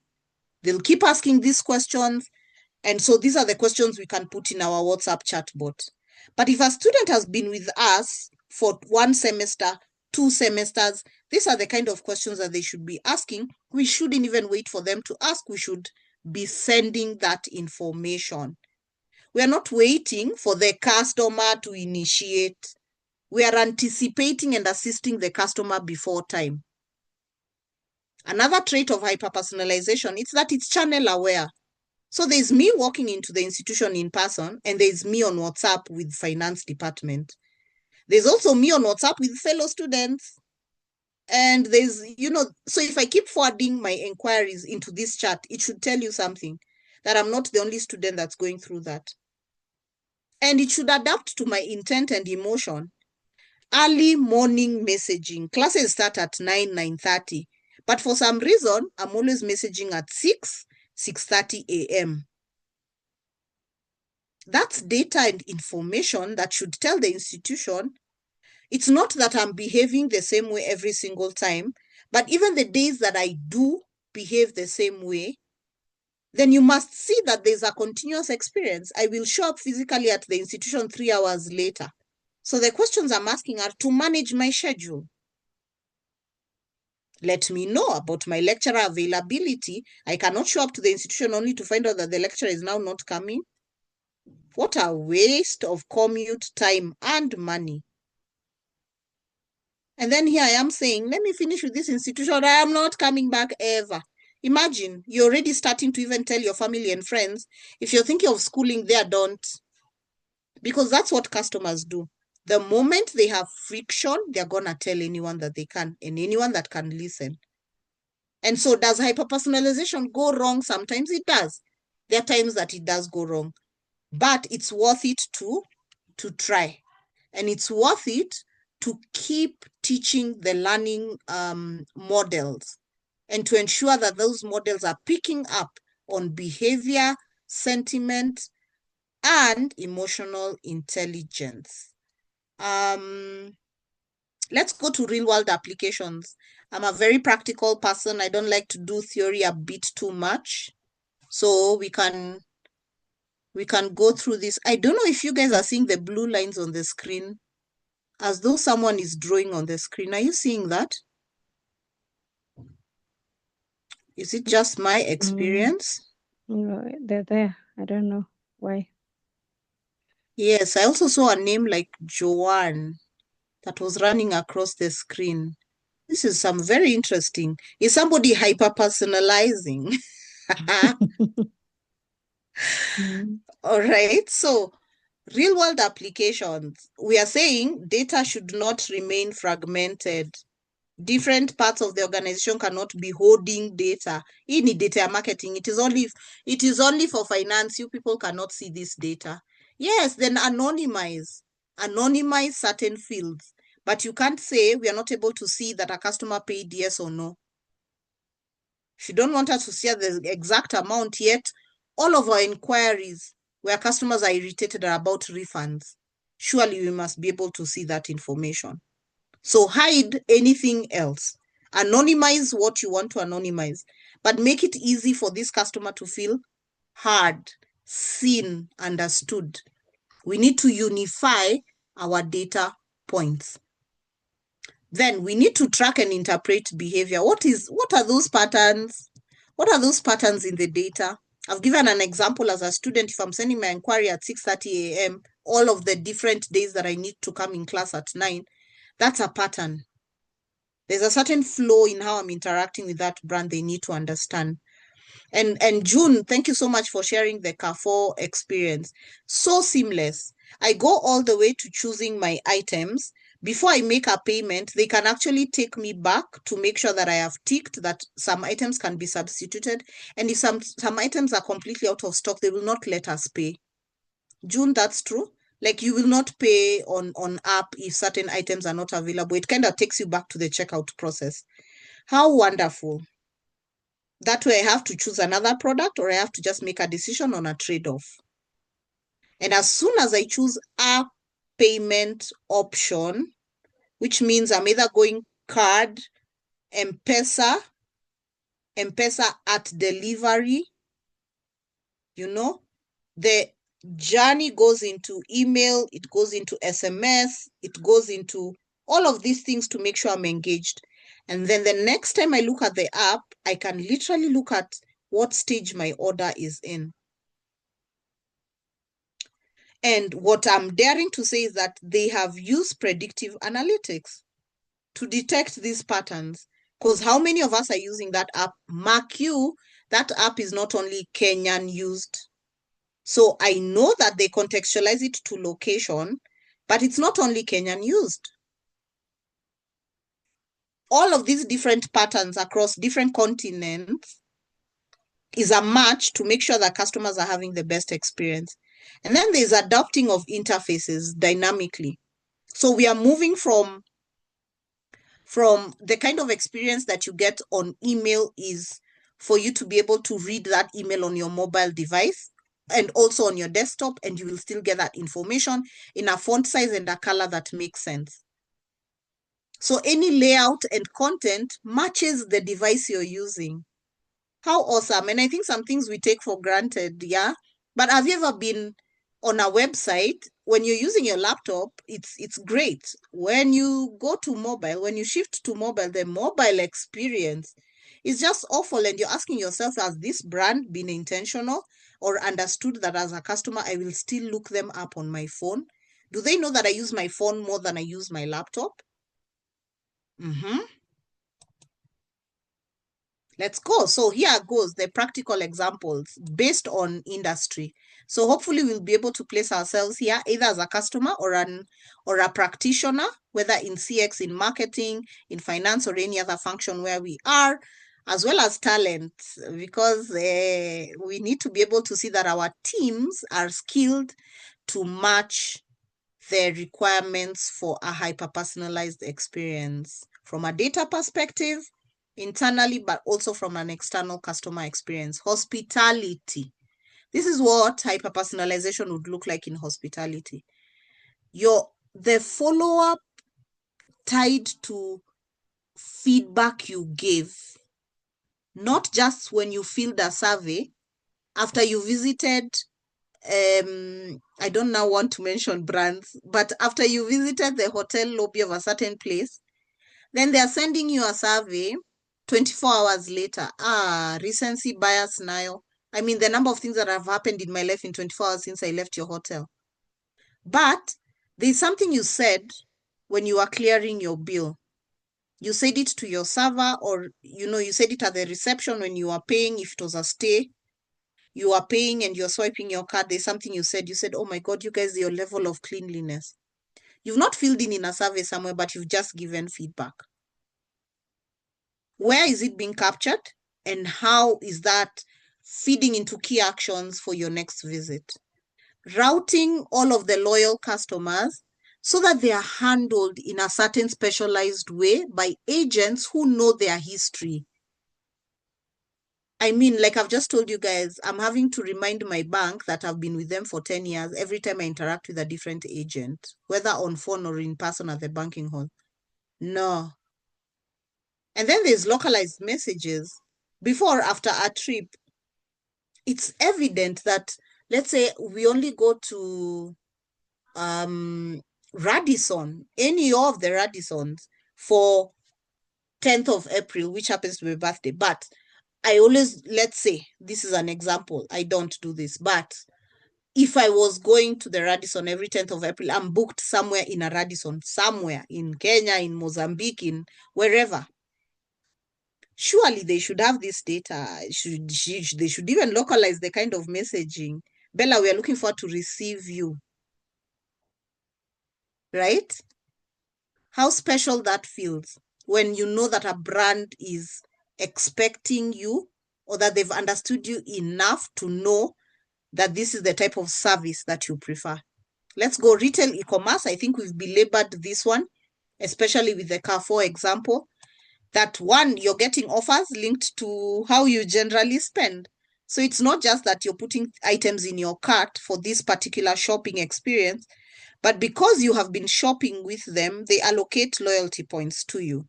They'll keep asking these questions. And so these are the questions we can put in our WhatsApp chatbot. But if a student has been with us for 1 semester, 2 semesters, these are the kind of questions that they should be asking. We shouldn't even wait for them to ask. We should be sending that information. We are not waiting for the customer to initiate. We are anticipating and assisting the customer before time. Another trait of hyper-personalization is that it's channel aware. So there's me walking into the institution in person, and there's me on WhatsApp with finance department. There's also me on WhatsApp with fellow students. And there's, so if I keep forwarding my inquiries into this chat, it should tell you something, that I'm not the only student that's going through that. And it should adapt to my intent and emotion. Early morning messaging. Classes start at 9, 9:30. But for some reason, I'm always messaging at 6, 6:30 a.m. That's data and information that should tell the institution, it's not that I'm behaving the same way every single time, but even the days that I do behave the same way, then you must see that there's a continuous experience. I will show up physically at the institution 3 hours later. So the questions I'm asking are to manage my schedule. Let me know about my lecturer availability. I cannot show up to the institution only to find out that the lecturer is now not coming. What a waste of commute time and money. And then here I am saying, let me finish with this institution. I am not coming back ever. Imagine, you're already starting to even tell your family and friends, if you're thinking of schooling there, don't. Because that's what customers do. The moment they have friction, they're going to tell anyone that they can, and anyone that can listen. And so does hyper-personalization go wrong? Sometimes it does. There are times that it does go wrong. But it's worth it to try. And it's worth it to keep teaching the learning models and to ensure that those models are picking up on behavior, sentiment, and emotional intelligence. Let's go to real-world applications. I'm a very practical person. I don't like to do theory a bit too much. So we can go through this. I don't know if you guys are seeing the blue lines on the screen, as though someone is drawing on the screen. Are you seeing that? Is it just my experience? No, they're there. I don't know why. Yes, I also saw a name like Joanne that was running across the screen. This is some very interesting. Is somebody hyper-personalizing? All right. So real-world applications, we are saying data should not remain fragmented. Different parts of the organization cannot be holding data. In data marketing, it is only for finance. You people cannot see this data. Yes, then anonymize certain fields, but you can't say we are not able to see that a customer paid yes or no. If you don't want us to see the exact amount, yet all of our inquiries where customers are irritated are about refunds, surely we must be able to see that information. So hide anything else. Anonymize what you want to anonymize, but make it easy for this customer to feel heard, seen, understood. We need to unify our data points. Then we need to track and interpret behavior. What are those patterns? What are those patterns in the data? I've given an example as a student. If I'm sending my inquiry at 6:30 a.m., all of the different days that I need to come in class at 9, that's a pattern. There's a certain flow in how I'm interacting with that brand they need to understand. And June, thank you so much for sharing the Carrefour experience. So seamless. I go all the way to choosing my items. Before I make a payment, they can actually take me back to make sure that I have ticked that some items can be substituted. And if some items are completely out of stock, they will not let us pay. June, that's true. Like you will not pay on app if certain items are not available. It kind of takes you back to the checkout process. How wonderful. That way I have to choose another product or I have to just make a decision on a trade-off. And as soon as I choose a payment option, which means I'm either going card, M-Pesa at delivery, The journey goes into email, it goes into SMS, it goes into all of these things to make sure I'm engaged. And then the next time I look at the app, I can literally look at what stage my order is in. And what I'm daring to say is that they have used predictive analytics to detect these patterns. Because how many of us are using that app? Mark you, that app is not only Kenyan used. So I know that they contextualize it to location, but it's not only Kenyan used. All of these different patterns across different continents is a match to make sure that customers are having the best experience. And then there's adapting of interfaces dynamically. So we are moving from the kind of experience that you get on email is for you to be able to read that email on your mobile device and also on your desktop, and you will still get that information in a font size and a color that makes sense. So any layout and content matches the device you're using. How awesome. And I think some things we take for granted, yeah. But have you ever been on a website when you're using your laptop? It's great. When you go to mobile, when you shift to mobile, the mobile experience is just awful. And you're asking yourself, has this brand been intentional or understood that as a customer, I will still look them up on my phone? Do they know that I use my phone more than I use my laptop? Mm-hmm. Let's go. So here goes the practical examples based on industry. So hopefully we'll be able to place ourselves here either as a customer or a practitioner, whether in CX, in marketing, in finance, or any other function where we are, as well as talent, because we need to be able to see that our teams are skilled to match the requirements for a hyper-personalized experience from a data perspective, internally, but also from an external customer experience. Hospitality. This is what hyper-personalization would look like in hospitality. The follow-up tied to feedback you gave, not just when you filled a survey, after you visited I don't now want to mention brands, but after you visited the hotel lobby of a certain place, then they are sending you a survey 24 hours later. Recency bias now. I mean, the number of things that have happened in my life in 24 hours since I left your hotel. But there's something you said when you were clearing your bill. You said it to your server, or, you said it at the reception when you were paying, if it was a stay. You are paying and you're swiping your card. There's something you said. You said, oh my God, you guys, your level of cleanliness. You've not filled in a survey somewhere, but you've just given feedback. Where is it being captured? And how is that feeding into key actions for your next visit? Routing all of the loyal customers so that they are handled in a certain specialized way by agents who know their history. I mean, like I've just told you guys, I'm having to remind my bank that I've been with them for 10 years every time I interact with a different agent, whether on phone or in person at the banking hall. No. And then there's localized messages. Before or after a trip, it's evident that, let's say we only go to Radisson, any of the Radissons for 10th of April, which happens to be my birthday. But I always, let's say, this is an example. I don't do this, but if I was going to the Radisson every 10th of April, I'm booked somewhere in a Radisson, somewhere in Kenya, in Mozambique, in wherever. Surely they should have this data. They should even localize the kind of messaging. Bella, we are looking forward to receive you. Right? How special that feels when you know that a brand is expecting you, or that they've understood you enough to know that this is the type of service that you prefer. Let's go retail e-commerce. I think we've belabored this one, especially with the Carrefour example, that one, you're getting offers linked to how you generally spend. So it's not just that you're putting items in your cart for this particular shopping experience, but because you have been shopping with them, they allocate loyalty points to you.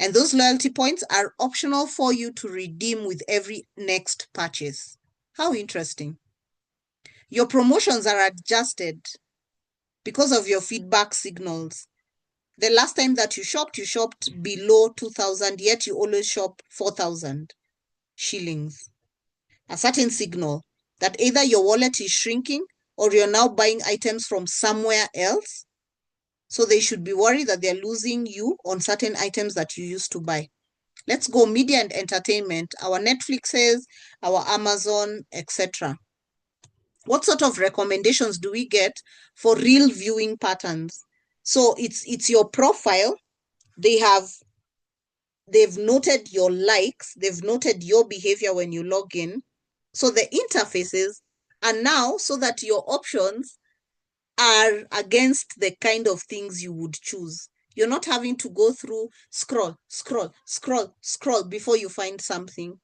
And those loyalty points are optional for you to redeem with every next purchase. How interesting. Your promotions are adjusted because of your feedback signals. The last time that you shopped below 2,000, yet you always shop 4,000 shillings. A certain signal that either your wallet is shrinking or you're now buying items from somewhere else. So they should be worried that they're losing you on certain items that you used to buy. Let's go media and entertainment, our Netflixes, our Amazon, etc. What sort of recommendations do we get for real viewing patterns? So it's your profile. They've noted your likes, they've noted your behavior when you log in. So the interfaces are now so that your options are against the kind of things you would choose. You're not having to go through scroll before you find something,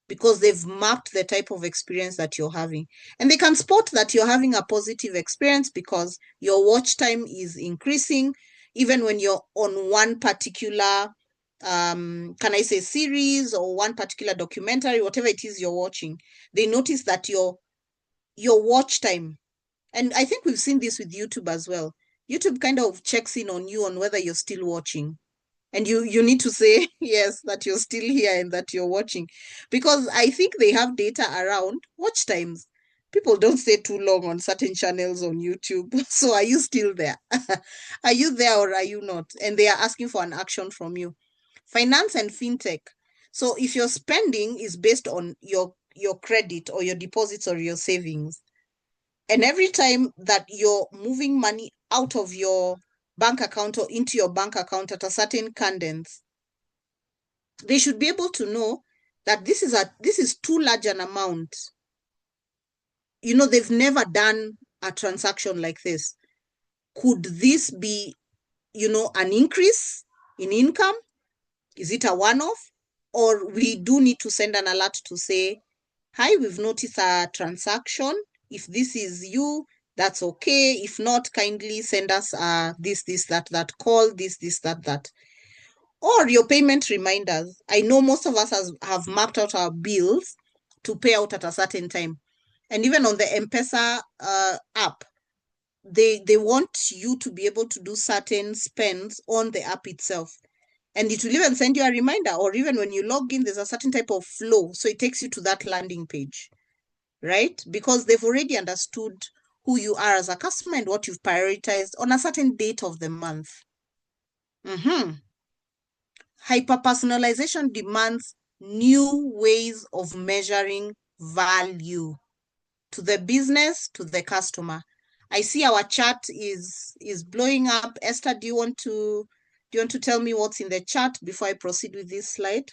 because they've mapped the type of experience that you're having. And they can spot that you're having a positive experience because your watch time is increasing, even when you're on one particular, can I say, series or one particular documentary, whatever it is you're watching. They notice that your watch time, and I think we've seen this with YouTube as well. YouTube kind of checks in on you on whether you're still watching. And you need to say yes, that you're still here and that you're watching, because I think they have data around watch times. People don't stay too long on certain channels on YouTube. So are you still there? Are you there or are you not? And they are asking for an action from you. Finance and fintech. So if your spending is based on your credit or your deposits or your savings, and every time that you're moving money out of your bank account or into your bank account at a certain cadence, they should be able to know that this is too large an amount. They've never done a transaction like this. Could this be, an increase in income? Is it a one-off? Or we do need to send an alert to say, hi, we've noticed a transaction. If this is you, that's okay. If not, kindly send us this, that, call this, that. Or your payment reminders. I know most of us have mapped out our bills to pay out at a certain time. And even on the M-Pesa app, they want you to be able to do certain spends on the app itself. And it will even send you a reminder, or even when you log in, there's a certain type of flow. So it takes you to that landing page, right? Because they've already understood who you are as a customer and what you've prioritized on a certain date of the month. Hyper-personalization demands new ways of measuring value to the business, to the customer. I see our chat is blowing up. Esther, do you want to tell me what's in the chat before I proceed with this slide?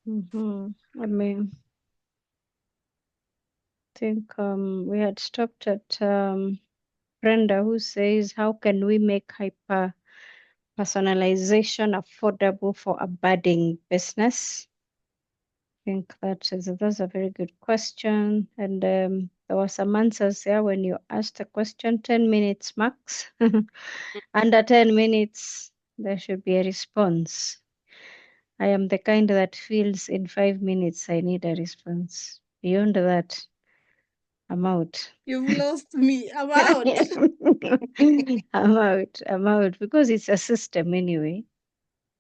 I mean, I think we had stopped at Brenda, who says, how can we make hyper personalization affordable for a budding business? I think that's a very good question. And there were some answers there when you asked the question, 10 minutes max. Under 10 minutes, there should be a response. I am the kind that feels in 5 minutes I need a response. Beyond that, I'm out. You've lost me. I'm out. I'm out because it's a system anyway.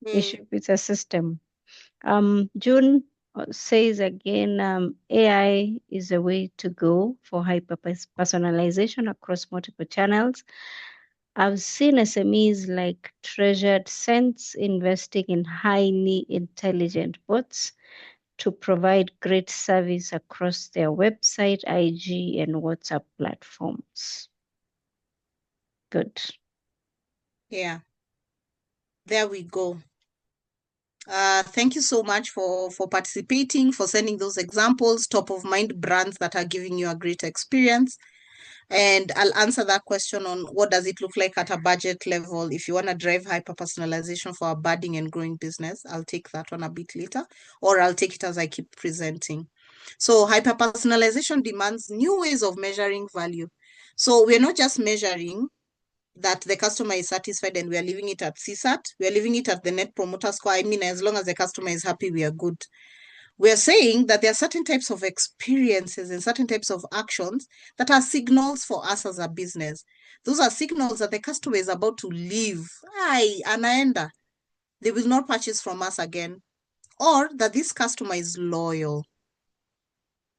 It's a system. June says again, AI is a way to go for hyper personalization across multiple channels. I've seen SMEs like Treasured Sense investing in highly intelligent bots to provide great service across their website, IG, and WhatsApp platforms. Good. Yeah. There we go. Thank you so much for participating, for sending those examples, top of mind brands that are giving you a great experience. And I'll answer that question on what does it look like at a budget level. If you want to drive hyper personalization for a budding and growing business, I'll take that one a bit later, or I'll take it as I keep presenting. So hyper personalization demands new ways of measuring value. So we're not just measuring that the customer is satisfied and we are leaving it at CSAT. We are leaving it at the net promoter score. I mean, as long as the customer is happy, we are good. We're saying that there are certain types of experiences and certain types of actions that are signals for us as a business. Those are signals that the customer is about to leave. Aye, anaenda. They will not purchase from us again. Or that this customer is loyal.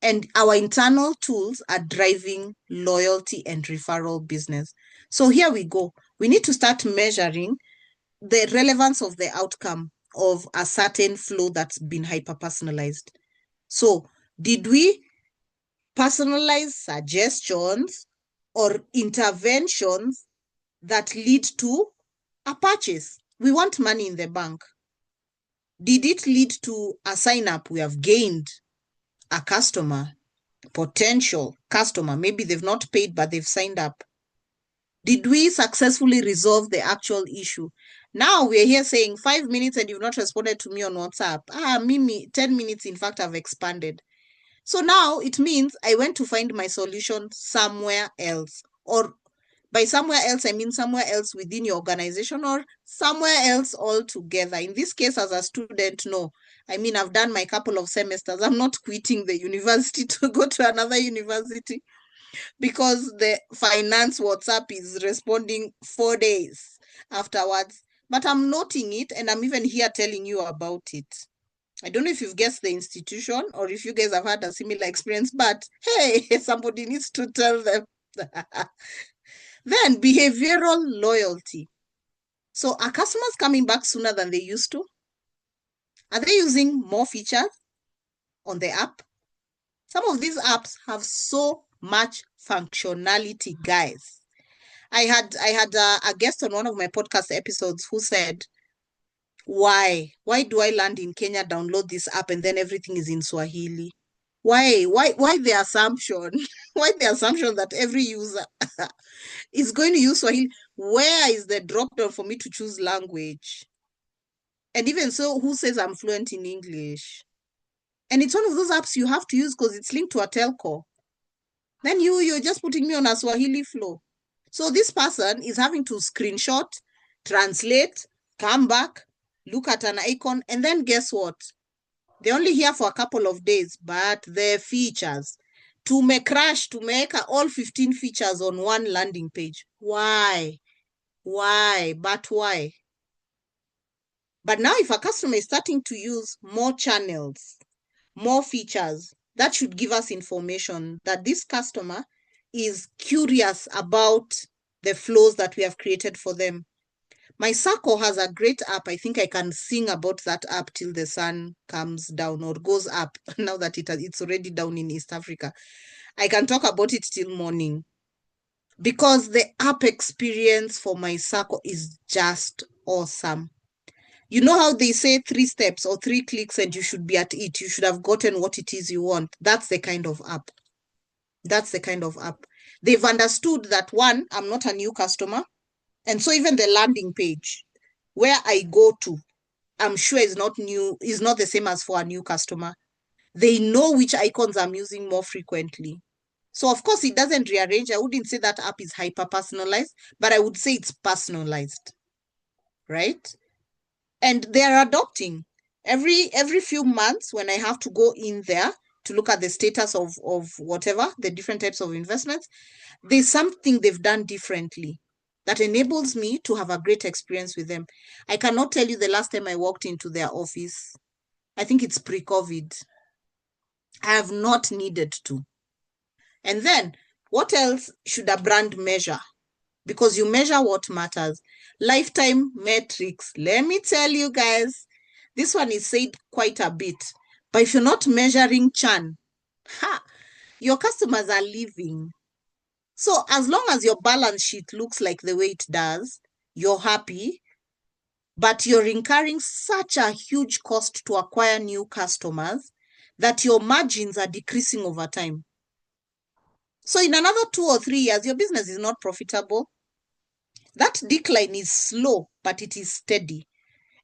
And our internal tools are driving loyalty and referral business. So here we go. We need to start measuring the relevance of the outcome of a certain flow that's been hyper-personalized. So did we personalize suggestions or interventions that lead to a purchase? We want money in the bank. Did it lead to a sign up? We have gained a customer, potential customer. Maybe they've not paid, but they've signed up. Did we successfully resolve the actual issue? Now we're here saying 5 minutes and you've not responded to me on WhatsApp. Mimi, 10 minutes, in fact, I've expanded. So now it means I went to find my solution somewhere else. Or by somewhere else, I mean somewhere else within your organization or somewhere else altogether. In this case, as a student, no. I mean, I've done my couple of semesters. I'm not quitting the university to go to another university because the finance WhatsApp is responding 4 days afterwards. But I'm noting it and I'm even here telling you about it. I don't know if you've guessed the institution or if you guys have had a similar experience, but hey, somebody needs to tell them. Then behavioral loyalty. So are customers coming back sooner than they used to? Are they using more features on the app? Some of these apps have so much functionality, guys. I had a guest on one of my podcast episodes who said, why do I land in Kenya, download this app, and then everything is in Swahili? Why the assumption? Why the assumption that every user is going to use Swahili? Where is the drop down for me to choose language? And even so, who says I'm fluent in English? And it's one of those apps you have to use because it's linked to a telco. Then you're just putting me on a Swahili flow. So this person is having to screenshot, translate, come back, look at an icon, and then guess what? They're only here for a couple of days, but their features to make all 15 features on one landing page. Why? But why? But now if a customer is starting to use more channels, more features, that should give us information that this customer is curious about the flows that we have created for them. My Circle has a great app. I think I can sing about that app till the sun comes down or goes up now that it's already down in East Africa. I can talk about it till morning because the app experience for My Circle is just awesome. You know how they say 3 steps or 3 clicks and you should be at it. You should have gotten what it is you want. That's the kind of app. They've understood that, one, I'm not a new customer. And so even the landing page where I go to, I'm sure is not the same as for a new customer. They know which icons I'm using more frequently. So of course it doesn't rearrange. I wouldn't say that app is hyper-personalized, but I would say it's personalized, right? And they're adopting. Every few months when I have to go in there to look at the status of whatever, the different types of investments, there's something they've done differently that enables me to have a great experience with them. I cannot tell you the last time I walked into their office. I think it's pre-COVID. I have not needed to. And then what else should a brand measure? Because you measure what matters. Lifetime metrics. Let me tell you guys, this one is said quite a bit. But if you're not measuring churn, your customers are leaving. So as long as your balance sheet looks like the way it does, you're happy, but you're incurring such a huge cost to acquire new customers that your margins are decreasing over time. So in another 2 or 3 years, your business is not profitable. That decline is slow, but it is steady.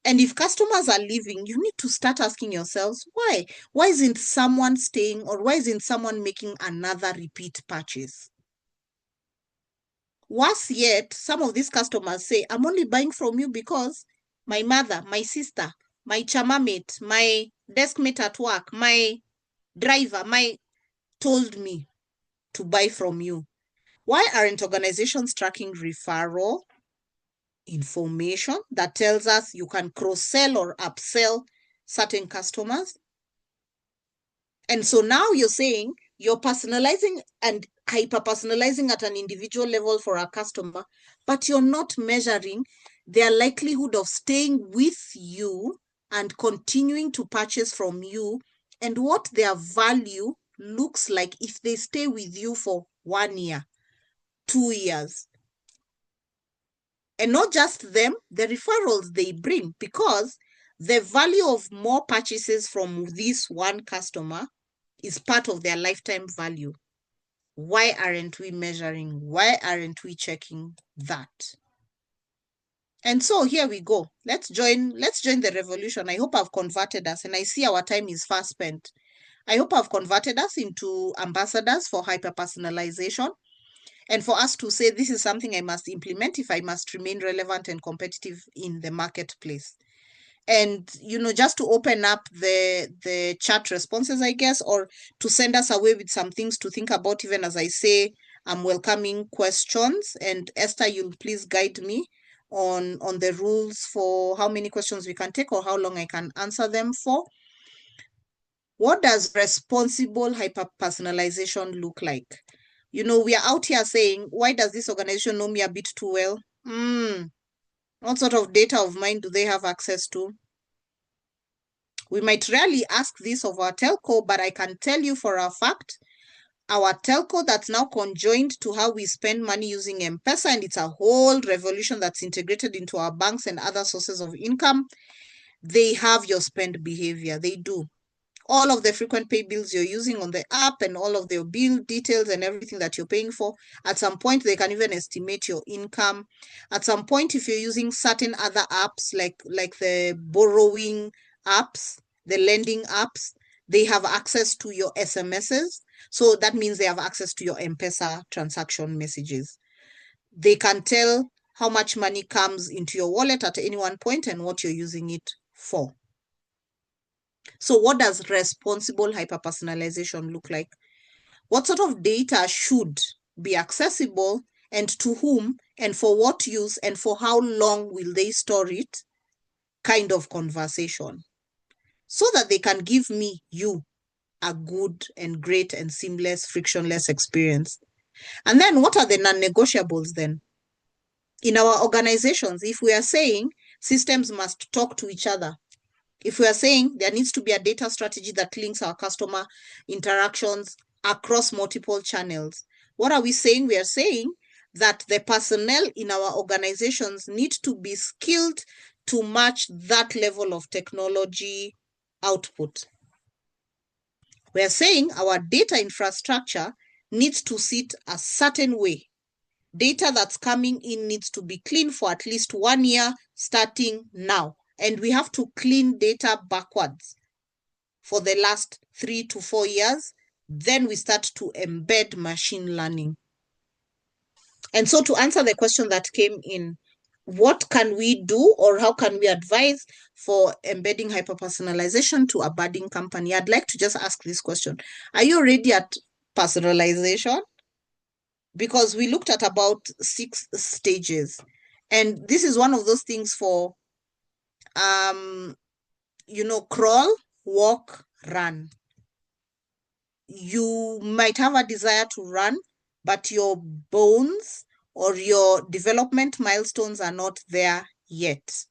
And if customers are leaving, you need to start asking yourselves, why? Why isn't someone staying, or why isn't someone making another repeat purchase? Worse yet, some of these customers say, I'm only buying from you because my mother, my sister, my chama mate, my desk mate at work, my driver, told me to buy from you. Why aren't organizations tracking referral information that tells us you can cross-sell or upsell certain customers? And so now you're saying you're personalizing and hyper-personalizing at an individual level for a customer, but you're not measuring their likelihood of staying with you and continuing to purchase from you and what their value looks like if they stay with you for 1 year, 2 years. And not just them, the referrals they bring, because the value of more purchases from this one customer is part of their lifetime value. Why aren't we measuring? Why aren't we checking that? And so here we go. Let's join the revolution. I hope I've converted us, and I see our time is fast spent. I hope I've converted us into ambassadors for hyper-personalization, and for us to say this is something I must implement if I must remain relevant and competitive in the marketplace. And just to open up the chat responses, I guess, or to send us away with some things to think about, even as I say, I'm welcoming questions. And Esther, you'll please guide me on the rules for how many questions we can take or how long I can answer them for. What does responsible hyper-personalization look like? We are out here saying, why does this organization know me a bit too well? What sort of data of mine do they have access to? We might rarely ask this of our telco, but I can tell you for a fact, our telco that's now conjoined to how we spend money using M-Pesa, and it's a whole revolution that's integrated into our banks and other sources of income. They have your spend behavior. They do. All of the frequent pay bills you're using on the app and all of the bill details and everything that you're paying for. At some point, they can even estimate your income. At some point, if you're using certain other apps like the borrowing apps, the lending apps, they have access to your SMSs. So that means they have access to your M-Pesa transaction messages. They can tell how much money comes into your wallet at any one point and what you're using it for. So what does responsible hyper-personalization look like? What sort of data should be accessible, and to whom, and for what use, and for how long will they store it? Kind of conversation. So that they can give me, you, a good and great and seamless, frictionless experience. And then what are the non-negotiables then? In our organizations, if we are saying systems must talk to each other, if we are saying there needs to be a data strategy that links our customer interactions across multiple channels, what are we saying? We are saying that the personnel in our organizations need to be skilled to match that level of technology output. We are saying our data infrastructure needs to sit a certain way. Data that's coming in needs to be clean for at least 1 year starting now. And we have to clean data backwards for the last 3 to 4 years. Then we start to embed machine learning. And so to answer the question that came in, what can we do or how can we advise for embedding hyper-personalization to a budding company? I'd like to just ask this question. Are you already at personalization? Because we looked at about 6 stages. And this is one of those things for, crawl, walk, run. You might have a desire to run, but your bones or your development milestones are not there yet.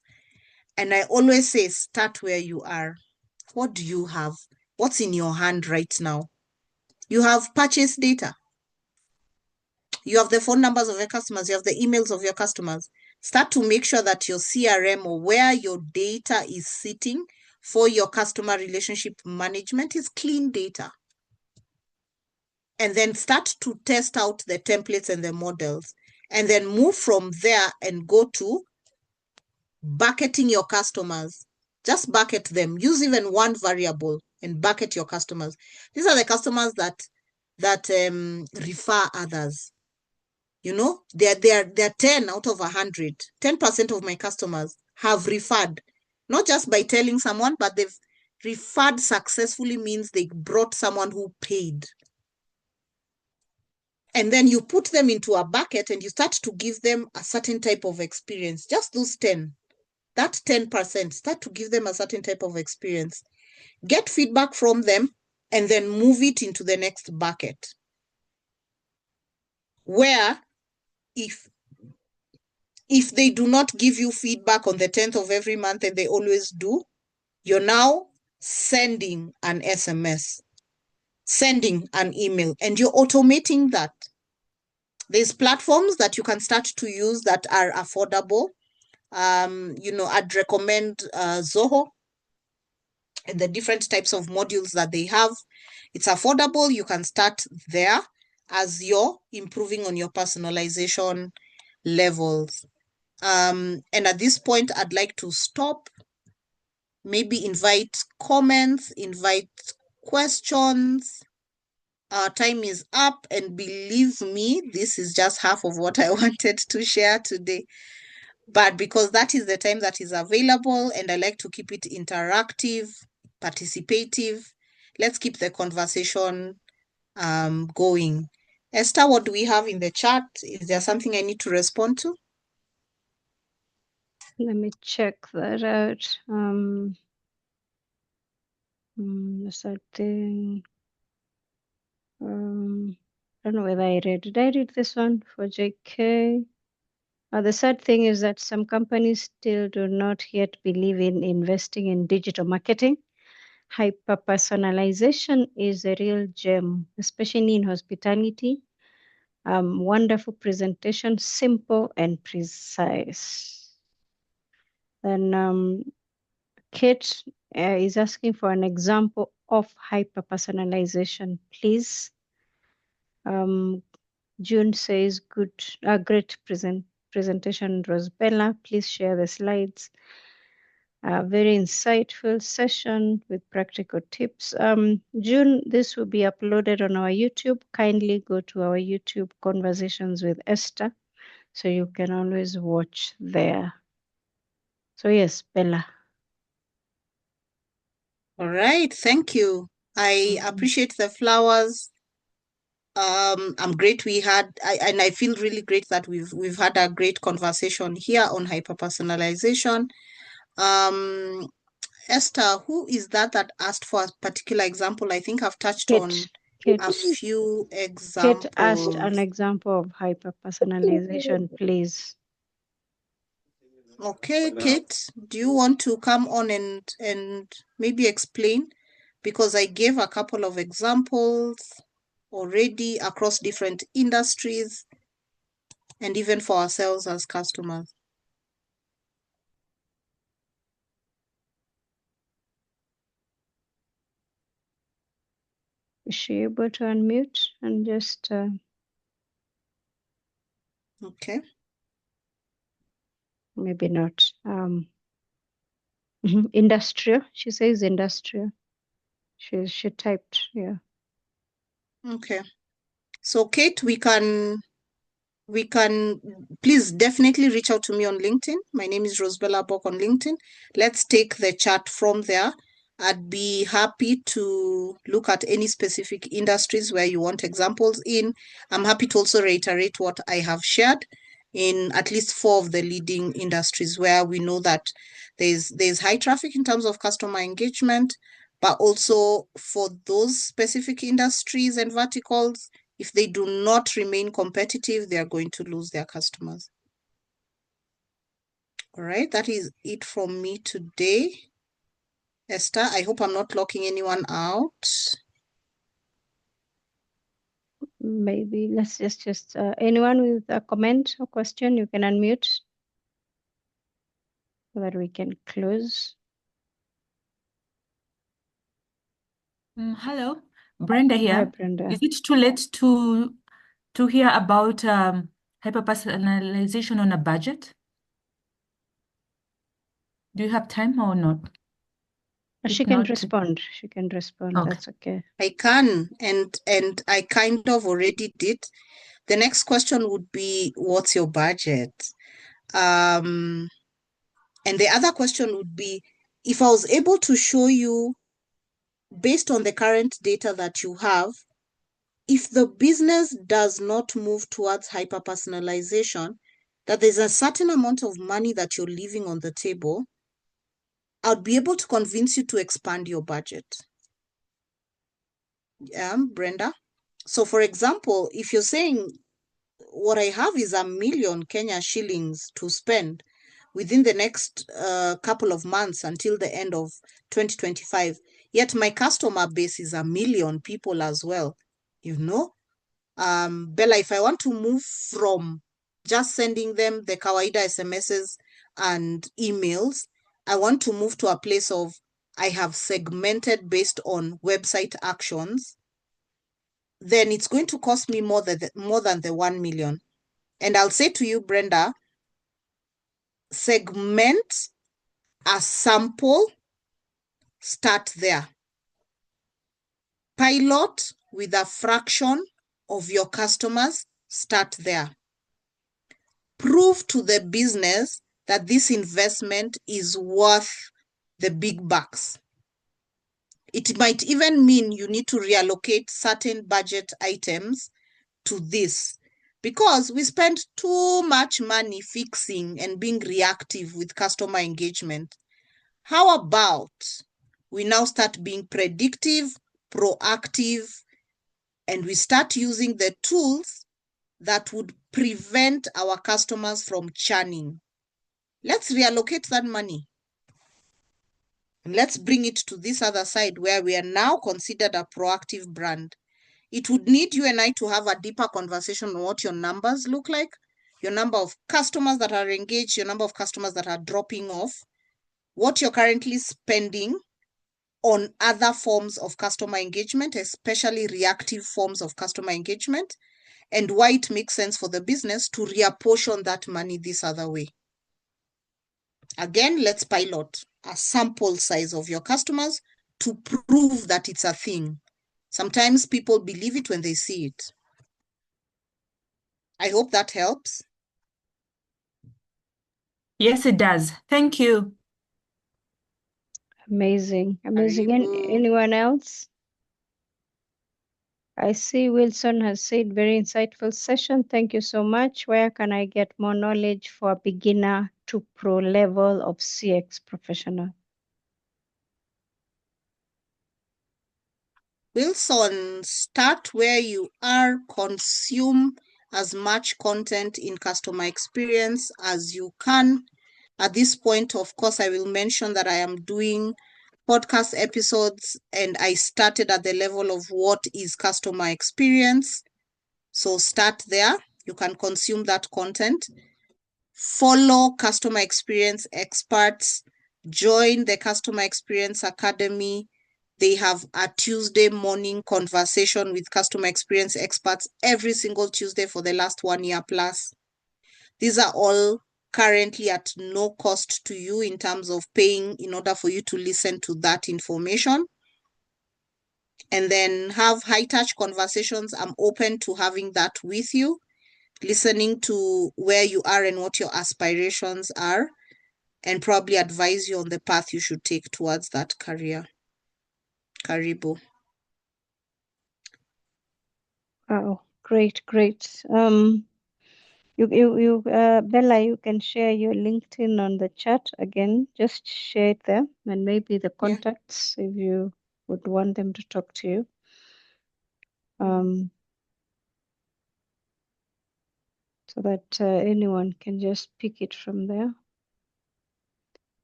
And I always say, start where you are. What do you have? What's in your hand right now? You have purchase data. You have the phone numbers of your customers. You have the emails of your customers. Start to make sure that your CRM or where your data is sitting for your customer relationship management is clean data. And then start to test out the templates and the models. And then move from there and go to bucketing your customers. Just bucket them. Use even one variable and bucket your customers. These are the customers that refer others. They're 10 out of 100. 10% of my customers have referred. not just by telling someone, but they've referred successfully means they brought someone who paid. And then you put them into a bucket and you start to give them a certain type of experience. Just those 10, that 10%, start to give them a certain type of experience. Get feedback from them and then move it into the next bucket. Where if they do not give you feedback on the 10th of every month, and they always do, you're now sending an SMS, sending an email, and you're automating that. There's platforms that you can start to use that are affordable. I'd recommend Zoho and the different types of modules that they have. It's affordable. You can start there as you're improving on your personalization levels. And at this point, I'd like to stop, maybe invite comments, invite questions. Our time is up, and believe me, this is just half of what I wanted to share today. But because that is the time that is available, and I like to keep it interactive, participative, let's keep the conversation going. Esther, what do we have in the chat? Is there something I need to respond to? Let me check that out. The sad thing. I don't know whether I read. Did I read this one for JK? The sad thing is that some companies still do not yet believe in investing in digital marketing. Hyper-personalization is a real gem, especially in hospitality. Wonderful presentation, simple and precise. Then Kate is asking for an example of hyper-personalization, please. June says, great presentation, Rosbella. Please share the slides. Very insightful session with practical tips. June, this will be uploaded on our YouTube. Kindly go to our YouTube Conversations with Esther, so you can always watch there. So yes, Bella. All right, thank you. I appreciate the flowers. I'm great. And I feel really great that we've had a great conversation here on hyper-personalization. Esther, who is that asked for a particular example? I think I've touched on a few examples. Kate asked an example of hyper-personalization, please. Okay, Kate, do you want to come on and maybe explain? Because I gave a couple of examples already across different industries and even for ourselves as customers. Is she able to unmute and just... Okay. Maybe not. Industrial. She says industrial. She typed, yeah. Okay. So Kate, we can please definitely reach out to me on LinkedIn. My name is Rosbella Bock on LinkedIn. Let's take the chat from there. I'd be happy to look at any specific industries where you want examples in. I'm happy to also reiterate what I have shared in at least 4 of the leading industries where we know that there's high traffic in terms of customer engagement, but also for those specific industries and verticals, if they do not remain competitive, they are going to lose their customers. All right, that is it from me today. Esther, I hope I'm not locking anyone out. Maybe let's just anyone with a comment or question, you can unmute so that we can close. Hello, Brenda here. Hi, Brenda. Is it too late to hear about hyper-personalization on a budget? Do you have time or not? She can respond. She can respond. Okay. That's okay. I can, and I kind of already did. The next question would be, what's your budget? And the other question would be, if I was able to show you, based on the current data that you have, if the business does not move towards hyper-personalization, that there's a certain amount of money that you're leaving on the table, I'd be able to convince you to expand your budget. Brenda? So for example, if you're saying what I have is 1,000,000 Kenya shillings to spend within the next couple of months until the end of 2025, yet my customer base is 1,000,000 people as well, Bella, if I want to move from just sending them the kawaida SMSs and emails, I want to move to a place of I have segmented based on website actions, then it's going to cost me more than the 1 million. And I'll say to you, Brenda, segment a sample, start there. Pilot with a fraction of your customers, start there. Prove to the business that this investment is worth the big bucks. It might even mean you need to reallocate certain budget items to this, because we spend too much money fixing and being reactive with customer engagement. How about we now start being predictive, proactive, and we start using the tools that would prevent our customers from churning? Let's reallocate that money. And let's bring it to this other side where we are now considered a proactive brand. It would need you and I to have a deeper conversation on what your numbers look like, your number of customers that are engaged, your number of customers that are dropping off, what you're currently spending on other forms of customer engagement, especially reactive forms of customer engagement, and why it makes sense for the business to reapportion that money this other way. Again, let's pilot a sample size of your customers to prove that it's a thing. Sometimes people believe it when they see it. I hope that helps. Yes, it does. Thank you. Amazing. Amazing. Karibu. Anyone else? I see Wilson has said very insightful session. Thank you so much. Where can I get more knowledge for a beginner to pro level of CX professional? Wilson, start where you are, consume as much content in customer experience as you can. At this point, of course, I will mention that I am doing podcast episodes and I started at the level of what is customer experience. So start there. You can consume that content. Follow customer experience experts. Join the Customer Experience Academy. They have a Tuesday morning conversation with customer experience experts every single Tuesday for the last 1 year plus. These are all currently at no cost to you in terms of paying in order for you to listen to that information. And then have high touch conversations. I'm open to having that with you, listening to where you are and what your aspirations are, and probably advise you on the path you should take towards that career. Karibu. Wow, great, great. Bella, you can share your LinkedIn on the chat again. Just share it there, and maybe the Yeah. contacts if you would want them to talk to you. So that anyone can just pick it from there.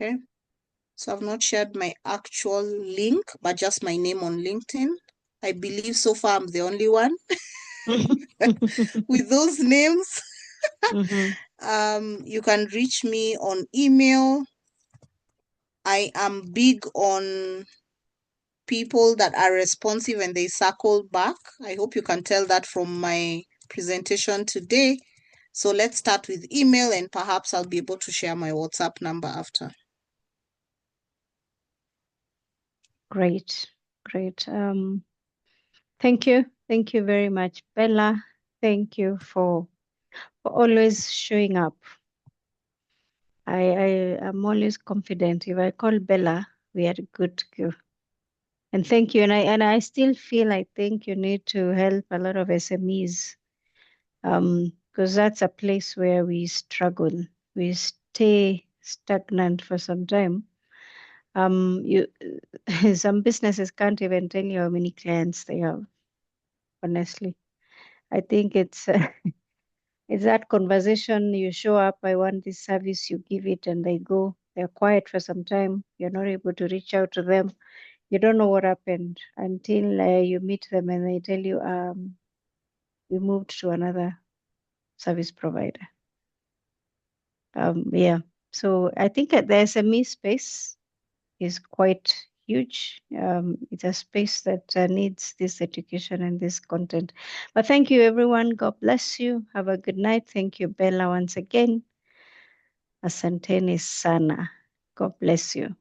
Okay. So I've not shared my actual link, but just my name on LinkedIn. I believe so far I'm the only one with those names. You can reach me on email. I am big on people that are responsive and they circle back. I hope you can tell that from my presentation today. So let's start with email, and perhaps I'll be able to share my WhatsApp number after. Great, great. Thank you. Thank you very much, Bella. Thank you for always showing up. I am always confident if I call Bella, we are good to go. And thank you. And I still feel I think you need to help a lot of SMEs, because that's a place where we struggle. We stay stagnant for some time. You some businesses can't even tell you how many clients they have, honestly. I think it's that conversation. You show up, I want this service, you give it, and they go. They're quiet for some time. You're not able to reach out to them. You don't know what happened until you meet them and they tell you, we moved to another service provider. Yeah. So I think the SME space is quite huge. It's a space that needs this education and this content. But thank you, everyone. God bless you. Have a good night. Thank you, Bella, once again. Asanteni sana. God bless you.